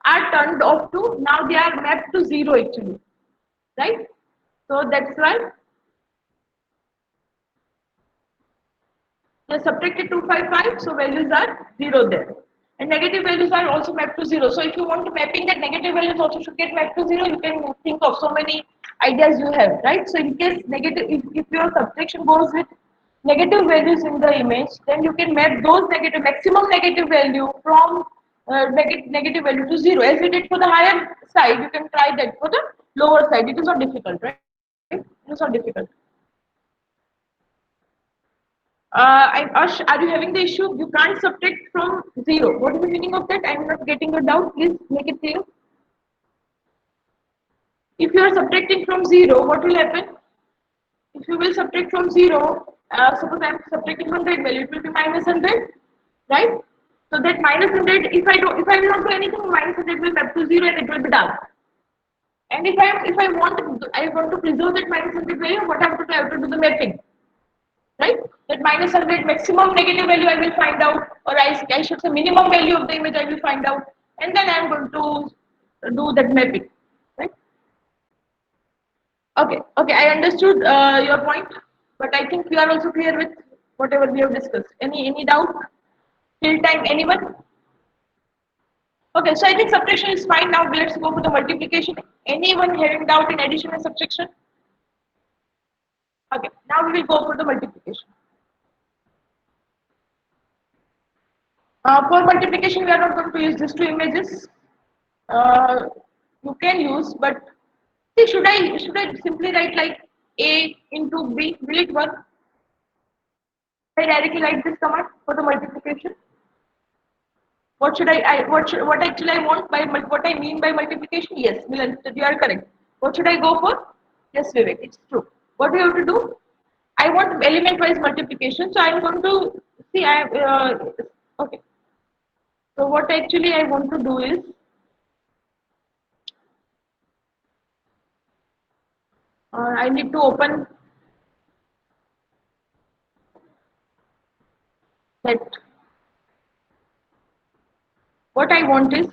are turned off to, now they are mapped to zero actually, right? So that's why they subtracted 255, so values are zero there. And negative values are also mapped to zero. So if you want to mapping that negative values also should get mapped to zero, you can think of so many ideas you have, right? So in case negative, if your subtraction goes with negative values in the image, then you can map those negative maximum negative value from negative value to zero. As we did for the higher side, you can try that for the lower side. It is not difficult, right? It is not difficult. Ash, are you having the issue? You can't subtract from zero. What is the meaning of that? I'm not getting your doubt. Please make it clear. If you are subtracting from zero, what will happen? If you will subtract from zero, suppose I'm subtracting 100 value, it will be minus 100, right? So that minus 100, if I will not do anything, minus 100 will map to zero and it will be dark. And if I want to preserve that minus 100 value, what I have to do? I have to do the mapping, right? That minus 100 maximum negative value I will find out, or I should say minimum value of the image I will find out, and then I am going to do that mapping, right? Okay, okay, I understood your point, but I think we are also clear with whatever we have discussed. Any doubt? Till time, anyone? Okay, so I think subtraction is fine. Now let's go for the multiplication. Anyone having doubt in addition and subtraction? Okay, now we will go for the multiplication. For multiplication, we are not going to use these two images. Uh, you can use, but see, should I simply write like A into B? Will it work? I directly write this command for the multiplication. What should what actually I want by what I mean by multiplication? Yes, Milan, you are correct. What should I go for? Yes, Vivek, it's true. What do you have to do? I want element wise multiplication, so I am going to see. Okay. So what actually I want to do is I need to open that. What I want is,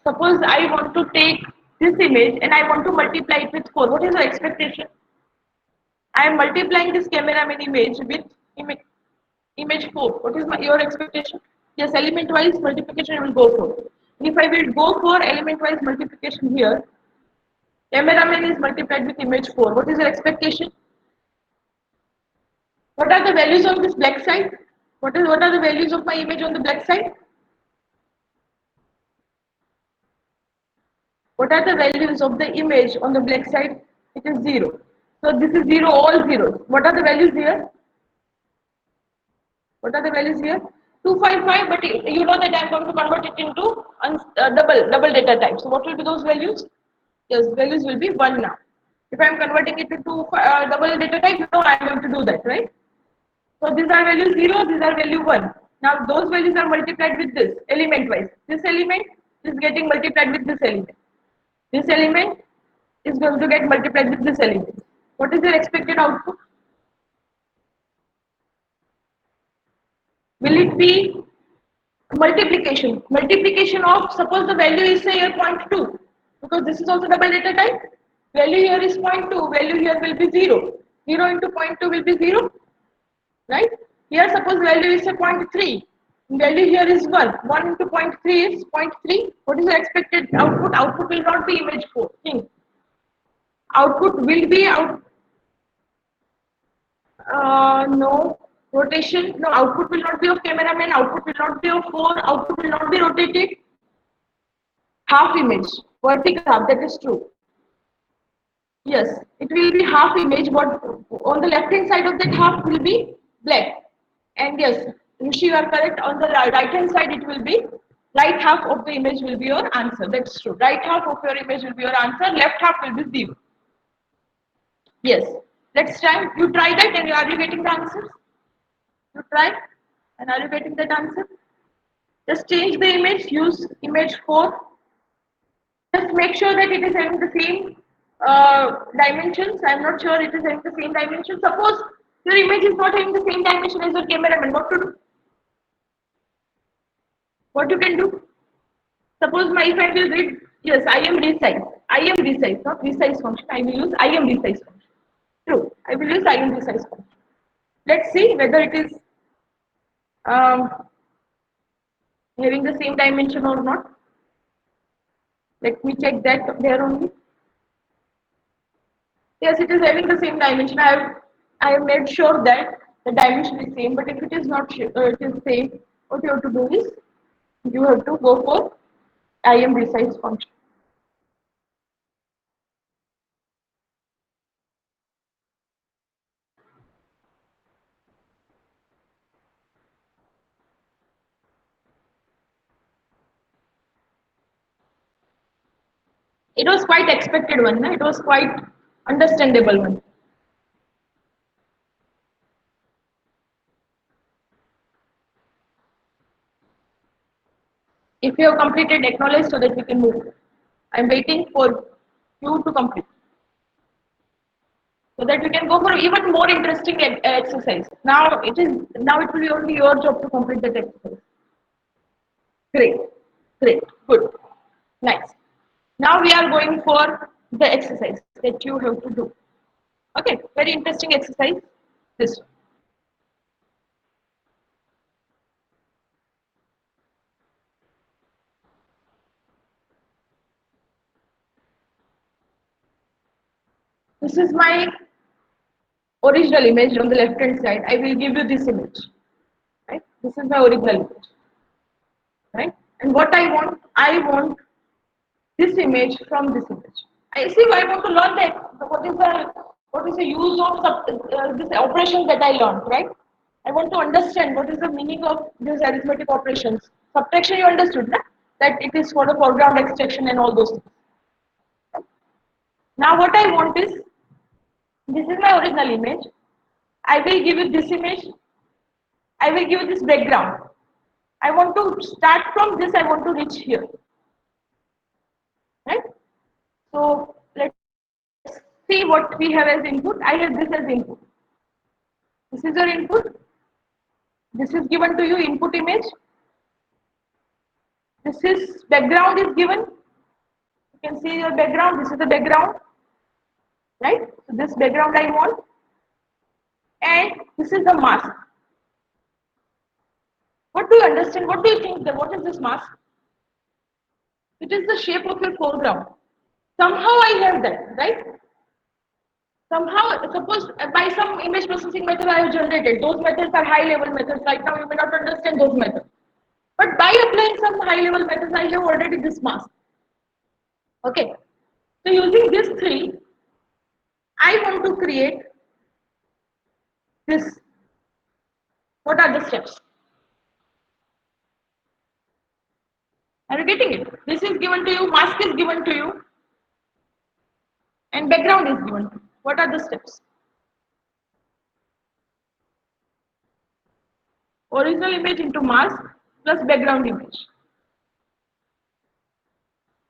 suppose I want to take this image and I want to multiply it with 4. What is your expectation? I am multiplying this cameraman image with image 4. What is your expectation? Yes, element wise multiplication I will go for. If I will go for element wise multiplication here, cameraman is multiplied with image 4. What is your expectation? What are the values on this black side? What are the values of my image on the black side? What are the values of the image on the black side? It is 0. So this is 0, all zeros. What are the values here? What are the values here? 255, but you know that I am going to convert it into double data type. So what will be those values? Yes, values will be 1 now. If I am converting it into double data type, you know I am going to do that, right? So these are value 0, these are value 1. Now those values are multiplied with this element wise. This element is getting multiplied with this element. This element is going to get multiplied with this element. What is your expected output? Will it be multiplication? Multiplication of, suppose the value is say here 0.2, because this is also double data type. Value here is 0.2, value here will be 0. 0 into 0.2 will be 0, right? Here suppose value is a zero point 0.3. Value here is 1. 1 into zero point 0.3 is 0.3. What is the expected output? Output will not be image 4. Think. Output will be out. No. Rotation. No. Output will not be of cameraman. Output will not be of 4. Output will not be rotated. Half image. Vertical half. That is true. Yes, it will be half image. What on the left hand side of that half will be black. And yes, Rishi, you are correct. On the right hand side, it will be right half of the image will be your answer. That's true. Right half of your image will be your answer. Left half will be zero. Yes. Let's try. You try that, and are you getting the answer? You try, and are you getting that answer? Just change the image. Use image 4. Just make sure that it is having the same dimensions. I'm not sure it is having the same dimensions. Suppose your image is not having the same dimension as your cameraman. What to do? What you can do? Suppose my friend will read, yes, I am resize. I am resize, not resize function. I will use I am resize function. True. I will use I am resize function. Let's see whether it is um, having the same dimension or not. Let me check that there only. Yes, it is having the same dimension. I have made sure that the dimension is same. But if it is not, it is same. What you have to do is you have to go for I am resize function. It was quite expected one. No? It was quite understandable one. If you have completed, acknowledge so that we can move. I'm waiting for you to complete so that we can go for even more interesting exercise. Now it will be only your job to complete that exercise. Great, great, good, nice. Now we are going for the exercise that you have to do. Okay, very interesting exercise. This one. This is my original image on the left hand side. I will give you this image. Right? This is my original image. Right? And what I want this image from this image. I see I want to learn that what is the use of this operation that I learned, right? I want to understand what is the meaning of these arithmetic operations. Subtraction you understood, na? That it is for the foreground extraction and all those things. Now what I want is this is my original image. I will give you this image. I will give you this background. I want to start from this. I want to reach here, right? So let's see what we have as input. I have this as input. This is your input. This is given to you input image. This is background is given. You can see your background. This is the background, right? So this background I want, and this is the mask. What do you understand? What do you think? That what is this mask? It is the shape of your foreground. Somehow I have that, right? Somehow, suppose by some image processing method I have generated. Those methods are high level methods. Right now you may not understand those methods. But by applying some high level methods, I have already this mask. Okay. So using these three, I want to create this. What are the steps? Are you getting it? This is given to you, mask is given to you, and background is given to you. What are the steps? Original image into mask plus background image.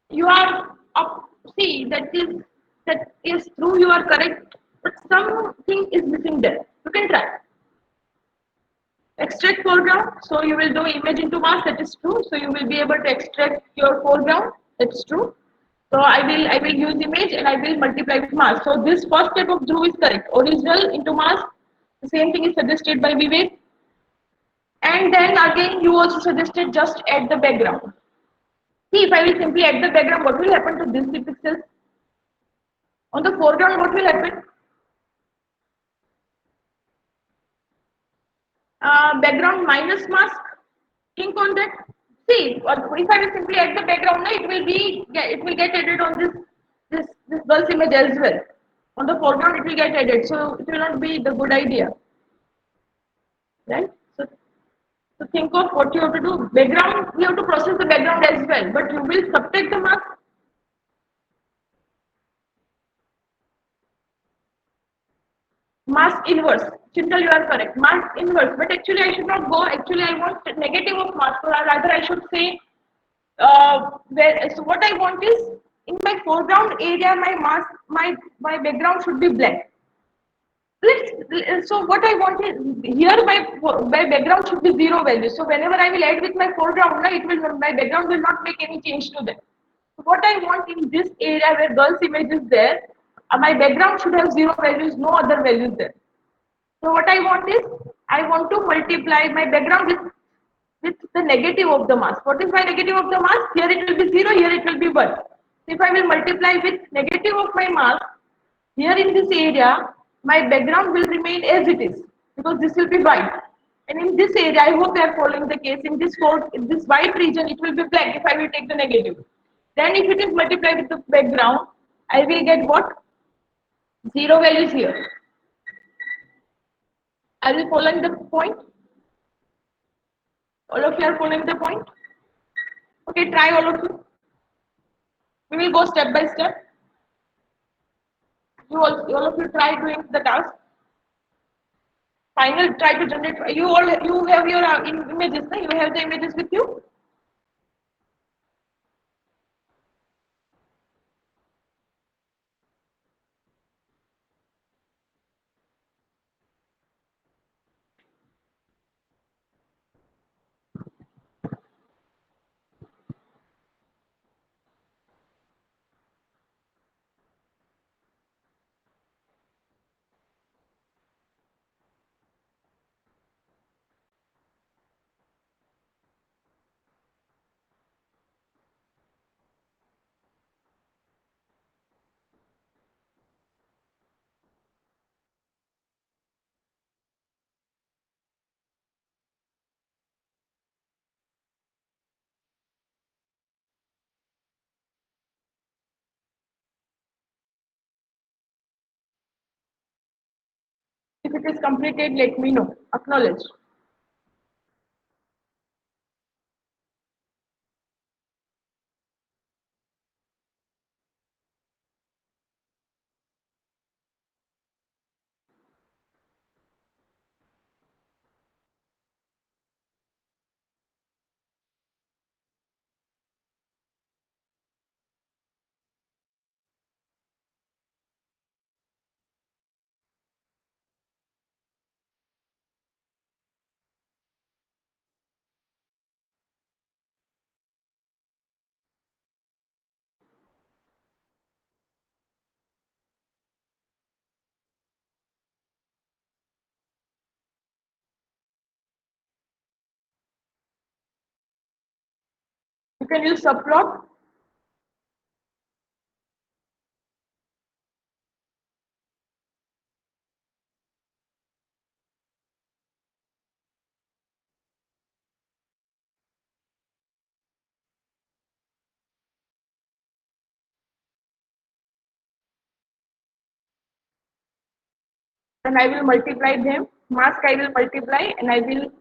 You are up. See that is true. You are correct, but something is missing there. You can try. Extract foreground. So you will do image into mask. That is true. So you will be able to extract your foreground. That's true. So I will use image and I will multiply with mask. So this first step of Dhruv is correct. Original into mask. The same thing is suggested by Vivek. And then again, you also suggested just add the background. See, if I will simply add the background, what will happen to these three pixels? On the foreground, what will happen? Background minus mask. Think on that. See, if I will simply add the background, it will get added on this girl's image as well. On the foreground, it will get added, so it will not be the good idea, right? So think of what you have to do. Background, you have to process the background as well, but you will subtract the mask. Mask inverse. Chintal, you are correct. Mask inverse. But actually, I should not go. Actually, I want negative of mask, or rather, I should say, so what I want is in my foreground area, my mask, my background should be black. So what I want is here my background should be zero value. So whenever I will add with my foreground, my background will not make any change to that. So what I want in this area where girl's image is there, my background should have zero values, no other values there. So what I want is I want to multiply my background with the negative of the mask. What is my negative of the mask? Here it will be 0, here it will be 1. So if I will multiply with negative of my mask, here in this area, my background will remain as it is because this will be white. And in this area, I hope you are following the case. In this white region, it will be black if I will take the negative. Then if it is multiplied with the background, I will get what? Zero values here. Are you following the point? All of you are following the point? Okay, try all of you. We will go step by step. All of you try doing the task. Final, try to generate. You have your images. No? You have the images with you. If it is completed, let me know. Acknowledge. You can use subplot. And I will multiply them. Mask I will multiply and I will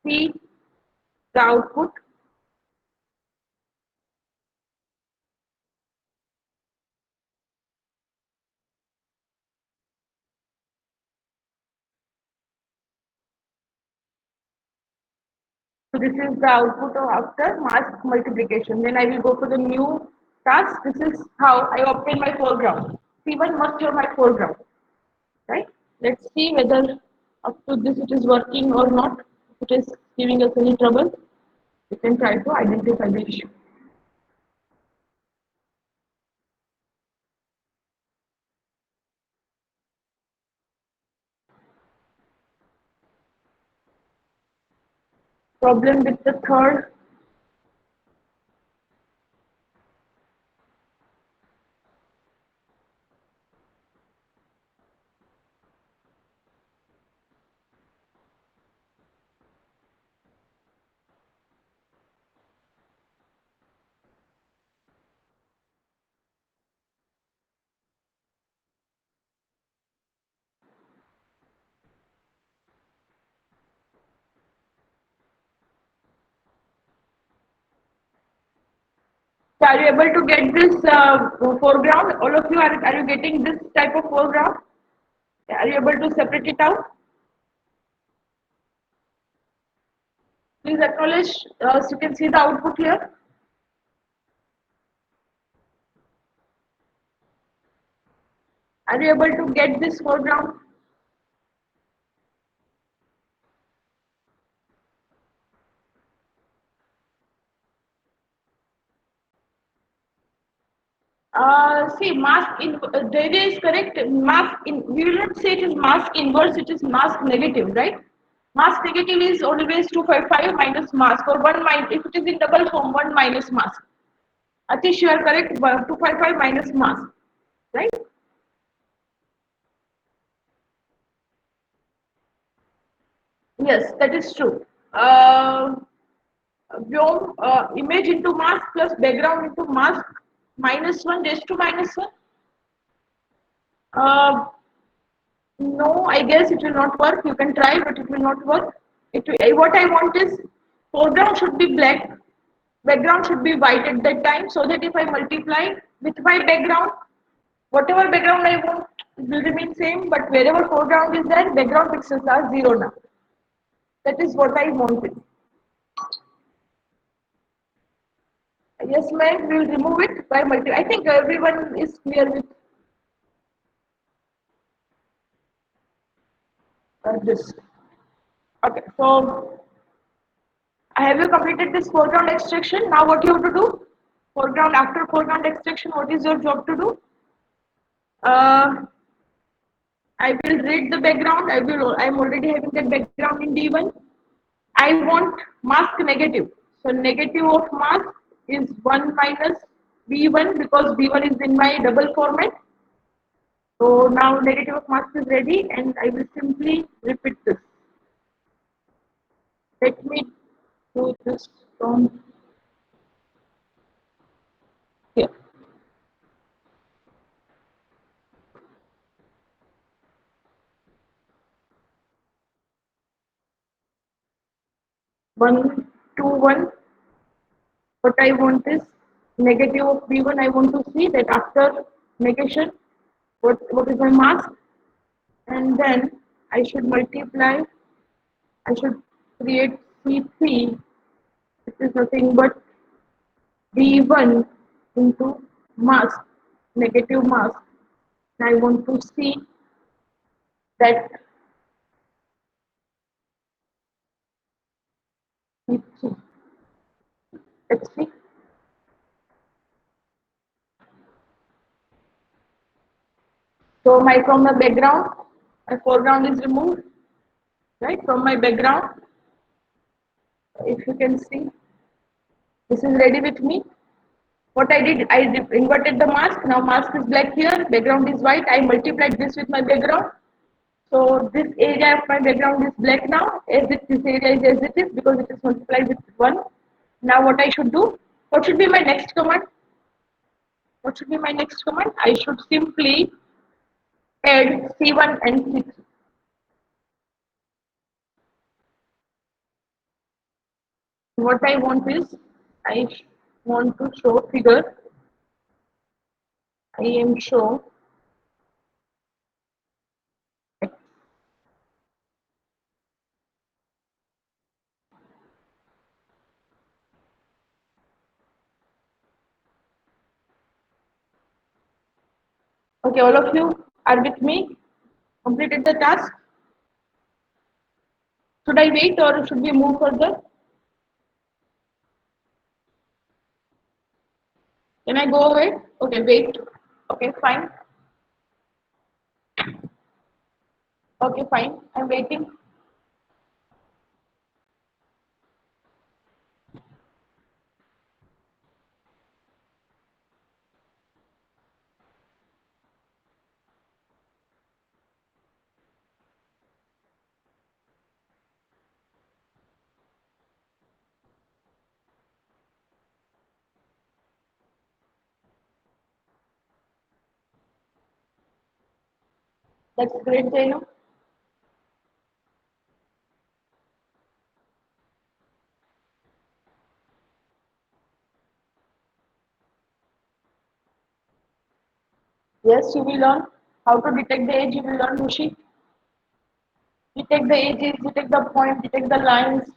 see the output. So this is the output of after mask multiplication. Then I will go for the new task. This is how I obtain my foreground. C1 must show my foreground. Right? Let's see whether up to this it is working or not. If it is giving us any trouble, we can try to identify the issue. problem with the third. So are you able to get this foreground? All of you are you getting this type of foreground? Are you able to separate it out? Please acknowledge so you can see the output here. Are you able to get this foreground? See, mask in there is correct mask in. We will not say it is mask inverse. It is mask negative, right? Mask negative is always 255 minus mask or one minus. If it is in double form, one minus mask. Atish, you are correct. 255 minus mask, right? Yes, that is true. Vyom, image into mask plus background into mask minus 1 raised to minus 1. Uh, no, I guess it will not work. You can try, but it will not work. What I want is foreground should be black, background should be white at that time, so that if I multiply with my background, whatever background I want will remain same, but wherever foreground is there, background pixels are zero now. That is what I wanted. Yes, ma'am, we will remove it by multi. I think everyone is clear with this. Okay, so have you completed this foreground extraction? Now what you have to do? Foreground, after foreground extraction, what is your job to do? Uh, I will read the background. I'm already having that background in D1. I want mask negative. So negative of mask is 1 minus B1 because B1 is in my double format. So now negative of mask is ready and I will simply repeat this. Let me do this from here. 1, 2, 1. What I want is negative of B1. I want to see that after negation, what is my mask, and then I should multiply. I should create C3, which is nothing but B1 into mask, negative mask. And I want to see that C3. Let's see. So my from the background, my foreground is removed, right? From my background, if you can see, this is ready with me. What I did, I inverted the mask. Now mask is black here, background is white. I multiplied this with my background. So this area of my background is black now. This area is as it is because it is multiplied with 1. Now what I should do? What should be my next command? What should be my next command? I should simply add C1 and C3. What I want is, I want to show figure. I am show. Okay, all of you are with me. Completed the task. Should I wait or should we move further? Can I go ahead? Okay, wait. Okay, fine. Okay, fine. I'm waiting. That's great, Zainu. Yes, you will learn how to detect the edge. You will learn, Mushi. Detect the edges, detect the point, detect the lines,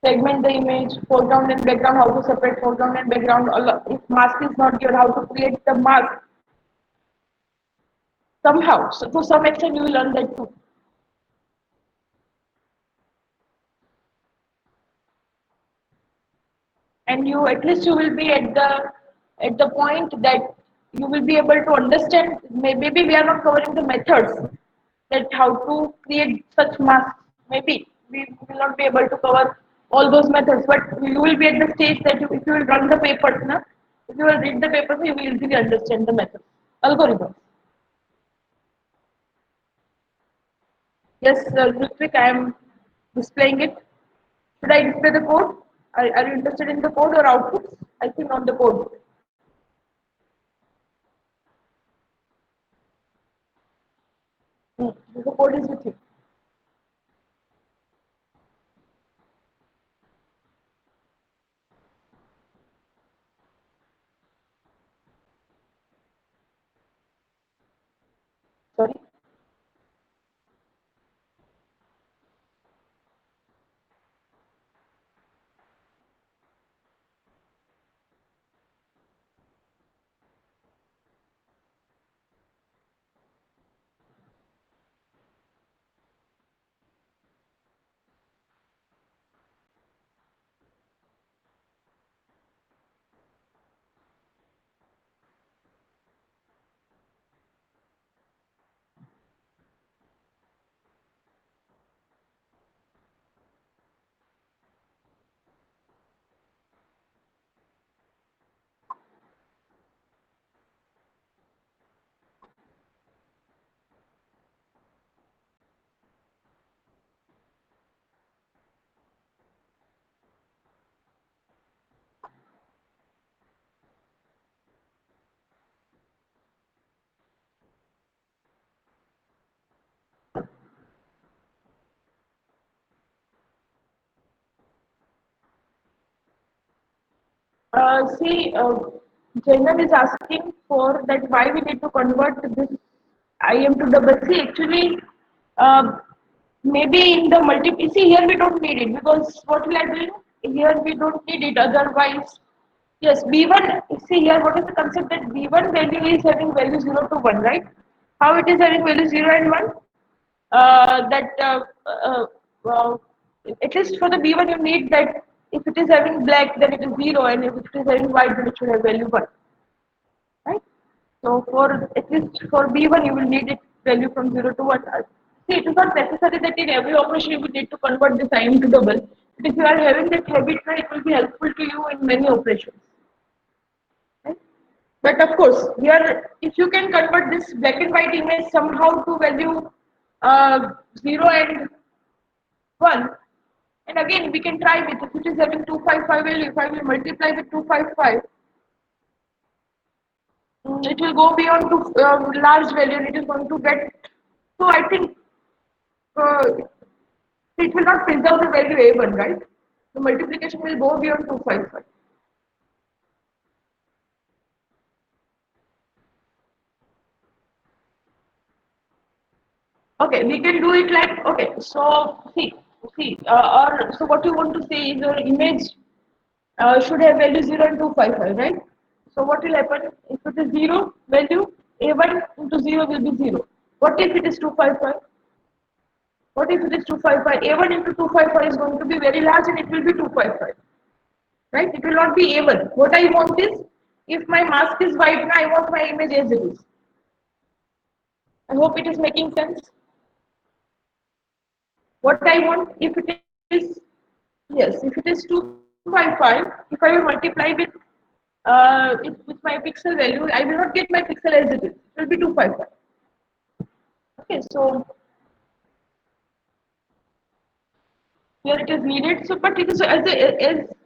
segment the image, foreground and background, how to separate foreground and background. If mask is not here, how to create the mask somehow. So to some extent, you will learn that too. And you at least you will be at the point that you will be able to understand. Maybe we are not covering the methods that how to create such masks. Maybe we will not be able to cover all those methods, but you will be at the stage that if you will run the papers, na, if you will read the papers, you will easily understand the method algorithm. Yes, Ritvik, I am displaying it. Should I display the code? Are you interested in the code or outputs? I think on the code. The code is with you. Sorry. See, Jainab is asking for that why we need to convert this IM to double C. Actually, uh, maybe in the multiple. See, here we don't need it because what we are doing here we don't need it. Otherwise, yes, B1. See here, what is the concept that B1 value is having value 0 to 1, right? How it is having value 0 and 1? That uh, at least for the B1 you need that if it is having black then it is 0 and if it is having white then it should have value 1, right? So for at least for B1 you will need it value from 0 to 1. See, it is not necessary that in every operation you will need to convert the sign to double, but if you are having that habit, it will be helpful to you in many operations, right? But of course, here if you can convert this black and white image somehow to value 0 and 1, and again we can try with, if it is having 255 value, if I will multiply with 255, it will go beyond to large value and it is going to get, so I think uh, it will not preserve the value A1, right? The multiplication will go beyond 255. Okay, we can do it like, okay, so or so what you want to say is your image should have value 0 and 255, right? So what will happen if it is 0 value, A1 into 0 will be 0. What if it is 255? What if it is 255? A1 into 255 is going to be very large and it will be 255, right? It will not be A1. What I want is, if my mask is white, I want my image as it is. I hope it is making sense. What I want, if it is, yes, if it is 255, if I will multiply with my pixel value, I will not get my pixel as it is. It will be 255. Okay, so here it is needed. So, but it is as it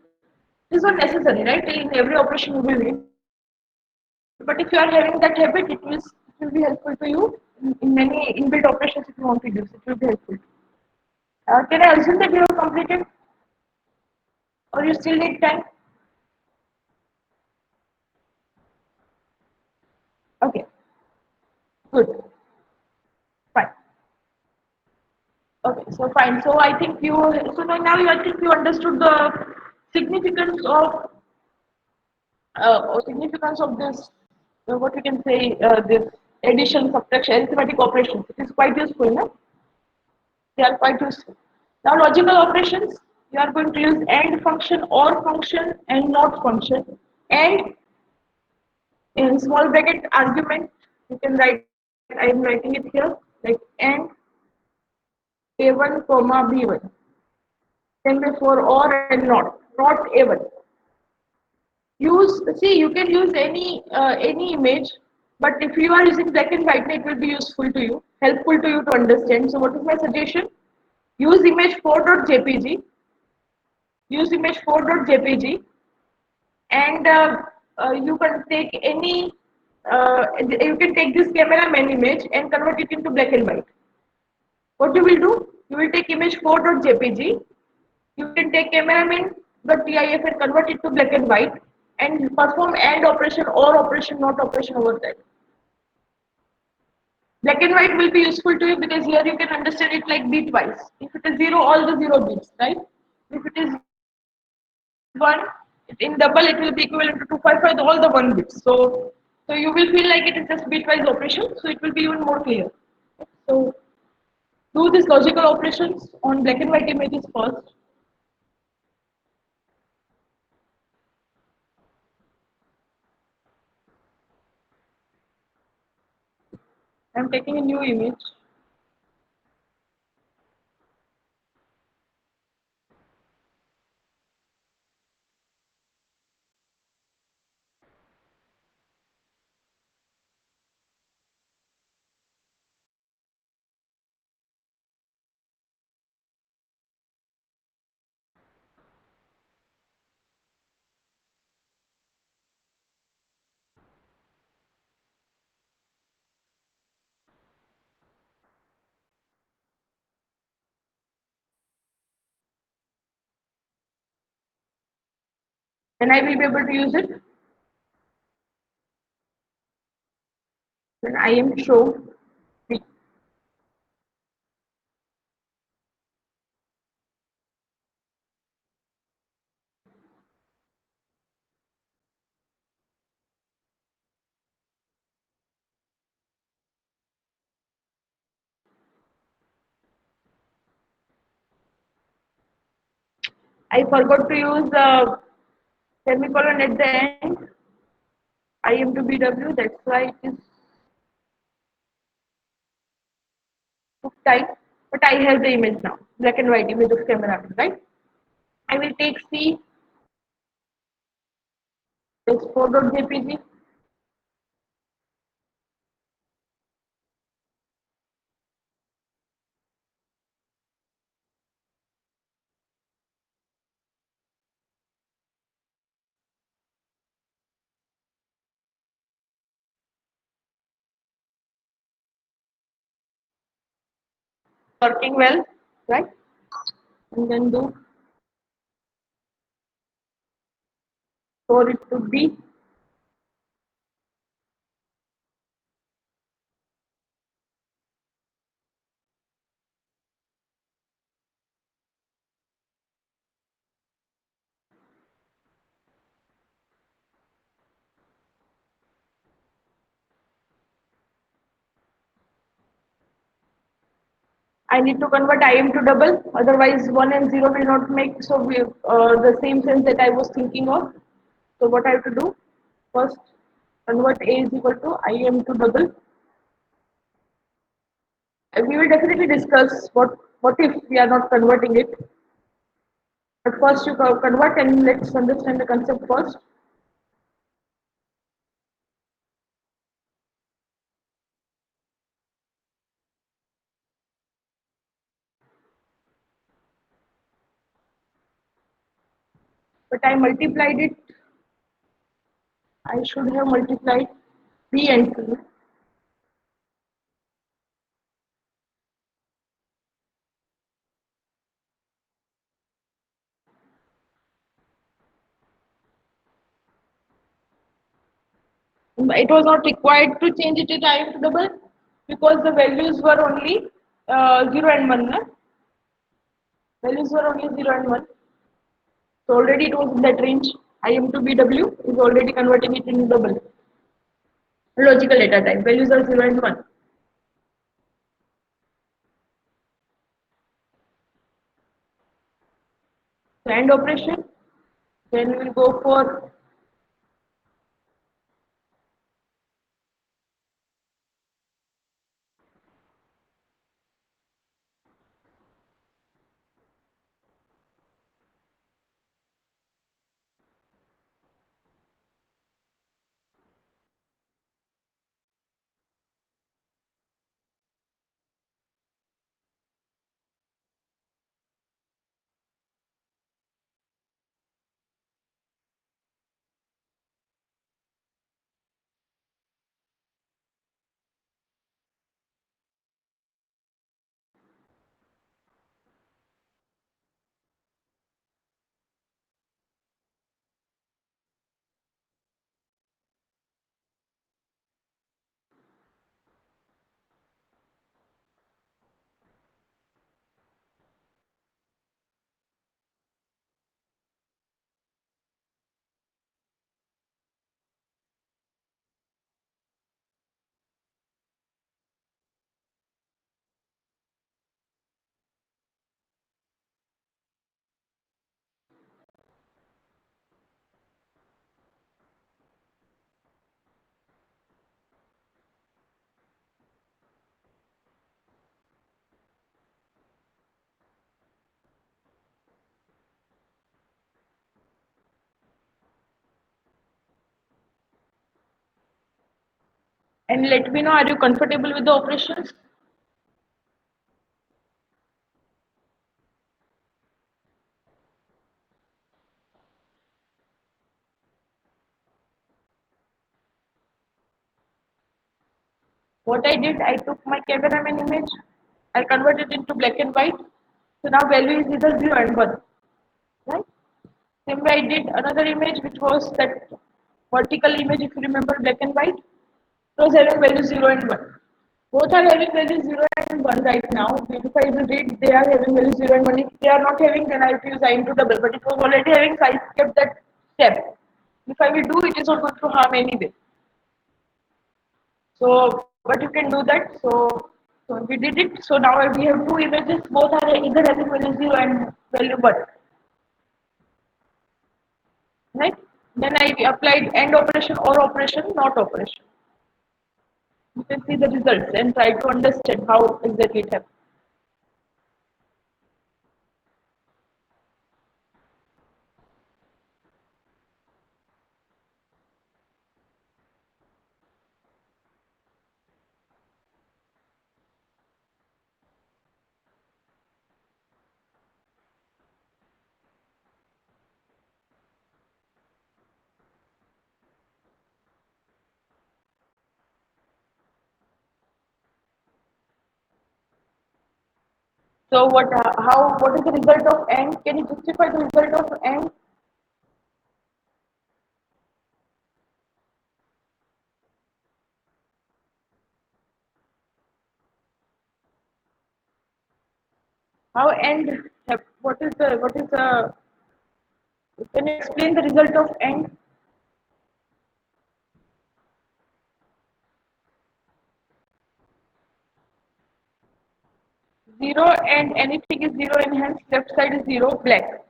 is not necessary, right? In every operation you will need. But if you are having that habit, it will will be helpful to you in many inbuilt operations if you want to use. It will be helpful. Can I assume that you have completed or you still need time? Okay, good, fine. Okay, so fine. So I think you, so now you, I think you understood the significance of this, what we can say, this addition, subtraction, arithmetic operations. It is quite useful, no? They are quite useful. Now, logical operations, you are going to use AND function, OR function, and NOT function. And in small bracket argument, you can write, I am writing it here, like AND A1 comma B1. Then before OR and not A1. Use, see, you can use any image, but if you are using black and white, it will be useful to you, helpful to you to understand. So what is my suggestion? Use image4.jpg, use image4.jpg, and you can take any, you can take this cameraman image and convert it into black and white. What you will do? You will take image4.jpg, you can take cameraman.tif and convert it to black and white and perform AND operation or operation, not operation over that. Black and white will be useful to you because here you can understand it like bitwise. If it is 0, all the 0 bits, right? If it is 1, in double it will be equivalent to 255, all the 1 bits. So you will feel like it is just bitwise operation, so it will be even more clear. So do these logical operations on black and white images first. I am taking a new image. Then I will be able to use it. Then I am show. I forgot to use semicolon at the end. I am to BW, that's why it is took time. But I have the image now, black and white image of camera, right? I will take C export.jpg. Working well, right? And then do store it to B. I need to convert IM to double, otherwise 1 and 0 will not make so we, the same sense that I was thinking of. So what I have to do? First, convert A is equal to IM to double. We will definitely discuss what if we are not converting it. But first you convert and let's understand the concept first. But I multiplied it. I should have multiplied B and C. It was not required to change it to time to double because the values were only 0 and 1. Na? Values were only 0 and 1. So already it was in that range. IM to BW is already converting it into double. Logical data type. Values are 0 and 1. So AND operation. Then we will go for and let me know, are you comfortable with the operations? What I did, I took my cameraman image, I converted it into black and white. So now value is either 0 and 1. Right? Same way I did another image which was that vertical image, if you remember, black and white. It was having value 0 and 1. Both are having value 0 and 1 right now. If I read, they are having value 0 and 1. If they are not having, then I have to use I into double. But it was already having, so I skipped that step. If I will do, it is not going to harm anyway. So, but you can do that. So we did it. So now we have two images. Both are either having value 0 and value 1. Right? Then I applied AND operation or operation, not operation. You can see the results and try to understand how exactly it happens. So what is the result of AND? Can you justify the result of AND? How AND? What is the? Can you explain the result of AND? 0 and anything is 0 and hence left side is 0 black.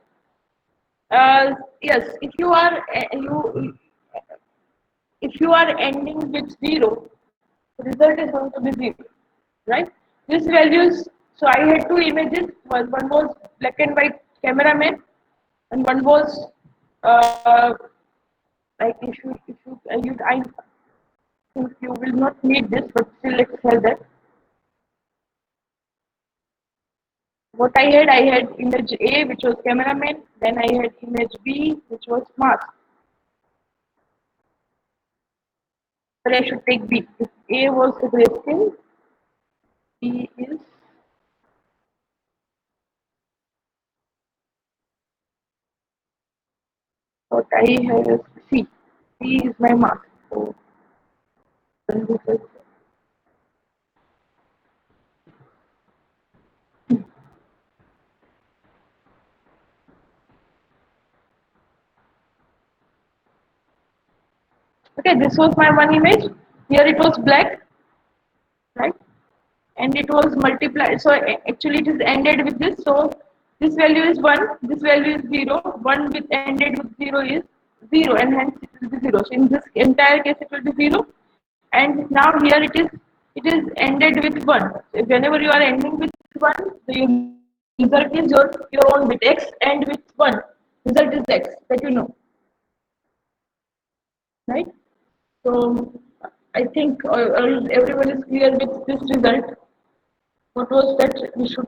Yes, if you are ending with 0, the result is going to be 0, right? These values, so I had two images. One was black and white cameraman, and one was uh, like I think you will not need this, but still let's have that. What I had image A, which was cameraman. Then I had image B, which was mask. But I should take B. If A was the grayscale, B is what I have is C. C is my mask. So Okay, this was my one image. Here it was black, right? And it was multiplied. So actually it is ended with this. So this value is 1, this value is 0. 1 with ended with 0 is 0, and hence it will be 0. So in this entire case it will be 0. And now here it is ended with 1. So whenever you are ending with 1, the result is your own bit. X end with 1. Result is X, that you know. Right? So I think everyone is clear with this result. What was that we should?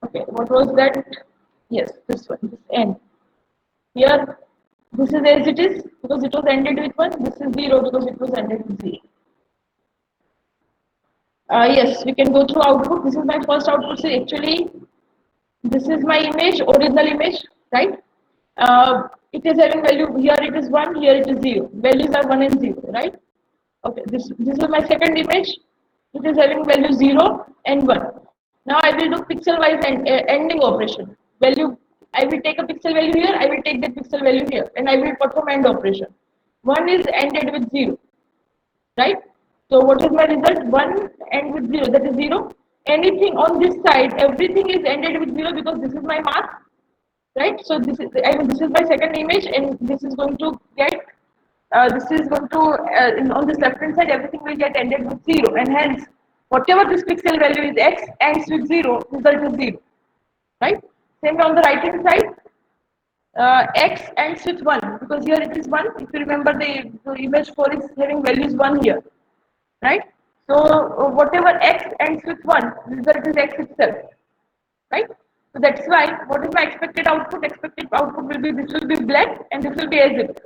Okay, what was that? Yes, this one, this end. Here, this is as it is because it was ended with 1. This is 0 because it was ended with 0. Yes, we can go through output. This is my first output. So actually, this is my image, original image, right? It is having value, here it is 1, here it is 0. Values are 1 and 0, right? Okay, this is my second image. It is having value 0 and 1. Now I will do pixel wise ending operation. Value, I will take a pixel value here, I will take that pixel value here, and I will perform end operation. 1 is ended with 0, right? So what is my result? 1 end with 0, that is 0. Anything on this side, everything is ended with 0 because this is my mask, right? So this is my second image, and this is going to get this is going to on this left hand side everything will get ended with 0, and hence whatever this pixel value is X ends with 0, result is 0, right? Same on the right hand side, X ends with 1 because here it is 1. If you remember, the image 4 is having values 1 here, right? So whatever X ends with 1, result is X itself, right? So that's why what is my expected output? Expected output will be, this will be black and this will be as it.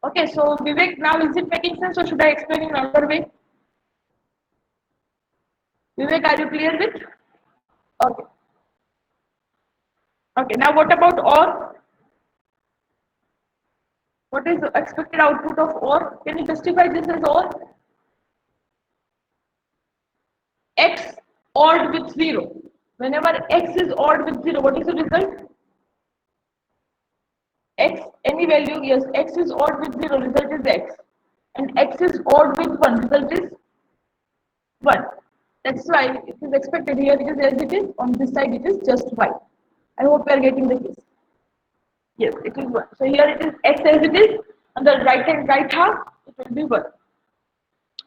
Okay, so Vivek, now is it making sense or should I explain in another way? Vivek, are you clear with? Okay. Okay, now what about OR? What is the expected output of OR? Can you justify this as OR? X ORed with 0. Whenever X is ORed with 0, what is the result? X, any value, yes, X is odd with 0, result is X. And X is odd with 1, result is 1. That's why it is expected here, it is as it is, on this side it is just Y. I hope you are getting the case. Yes, it is 1. So here it is X as it is, on the right half, it will be 1.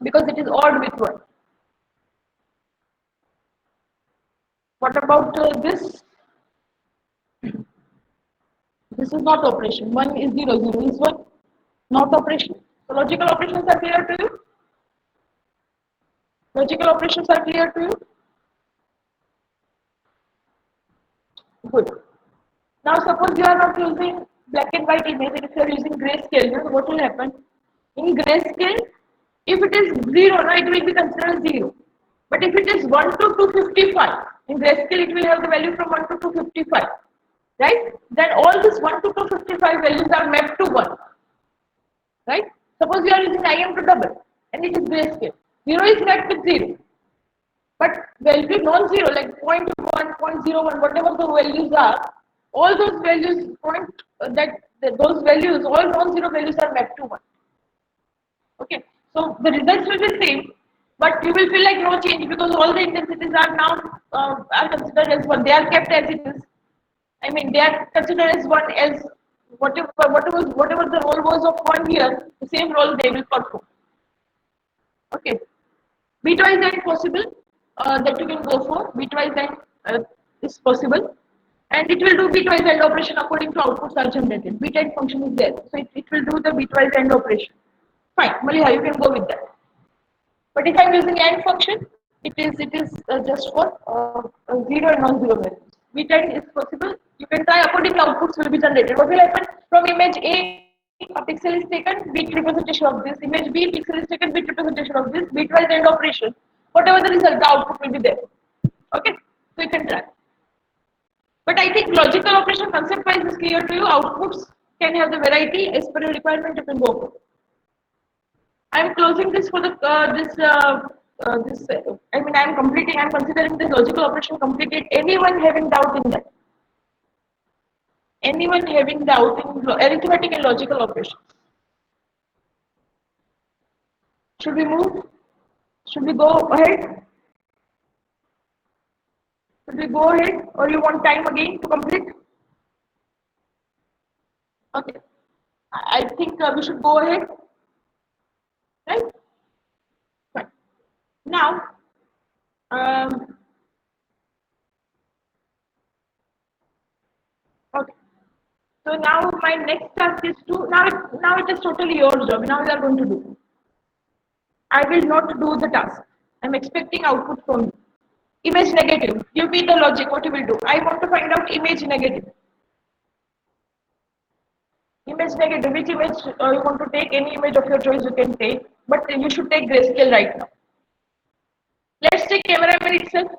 Because it is odd with 1. What about this? This is not operation. 1 is 0, 0 is 1. Not operation. So logical operations are clear to you? Logical operations are clear to you? Good. Now suppose you are not using black and white image, and if you are using grayscale, then what will happen? In grayscale, if it is 0, now it will be considered 0. But if it is 1 to 255, in grayscale it will have the value from 1 to 255, right? Then all these 1 to 255 values are mapped to 1, right? Suppose you are using IM to double, and it is grayscale. 0 is mapped with 0. But value non-zero, like 0.1, 0.01, whatever the values are, all those values those values, all non-zero values are mapped to 1. Okay, so the results will be same, but you will feel like no change because all the intensities are now are considered as 1. They are kept as it is. I mean, they are considered as 1 as whatever the role was of 1 here, the same role they will perform. Okay. Bitwise and possible that you can go for. Bitwise and is possible, and it will do bitwise and operation according to outputs are generated. Bit and function is there, so it will do the bitwise and operation. Fine, Maliha, you can go with that. But if I'm using AND function, it is just for 0 and non-zero values. Bit and is possible. You can try according to outputs will be generated. What will happen from image A? A pixel is taken, bit representation of this. Image B, pixel is taken, bit representation of this. Bitwise AND operation. Whatever the result, the output will be there. Okay, so you can try. But I think logical operation concept wise is clear to you. Outputs Can have the variety as per your requirement. You can go. I am closing this for the this. I mean, I am completing. I am considering this logical operation completed. Anyone having doubt in that? Anyone having doubt in arithmetic and logical operations? Should we move? Should we go ahead? Should we go ahead, or you want time again to complete? Okay. I think we should go ahead, right? Fine. Now, um, okay. So now my next task is to now it is totally your job. Now you are going to do. I will not do the task. I'm expecting output from you. Image negative. Give me the logic. What you will do? I want to find out image negative. Image negative. Which image you want to take? Any image of your choice you can take, but you should take grayscale right now. Let's take cameraman itself.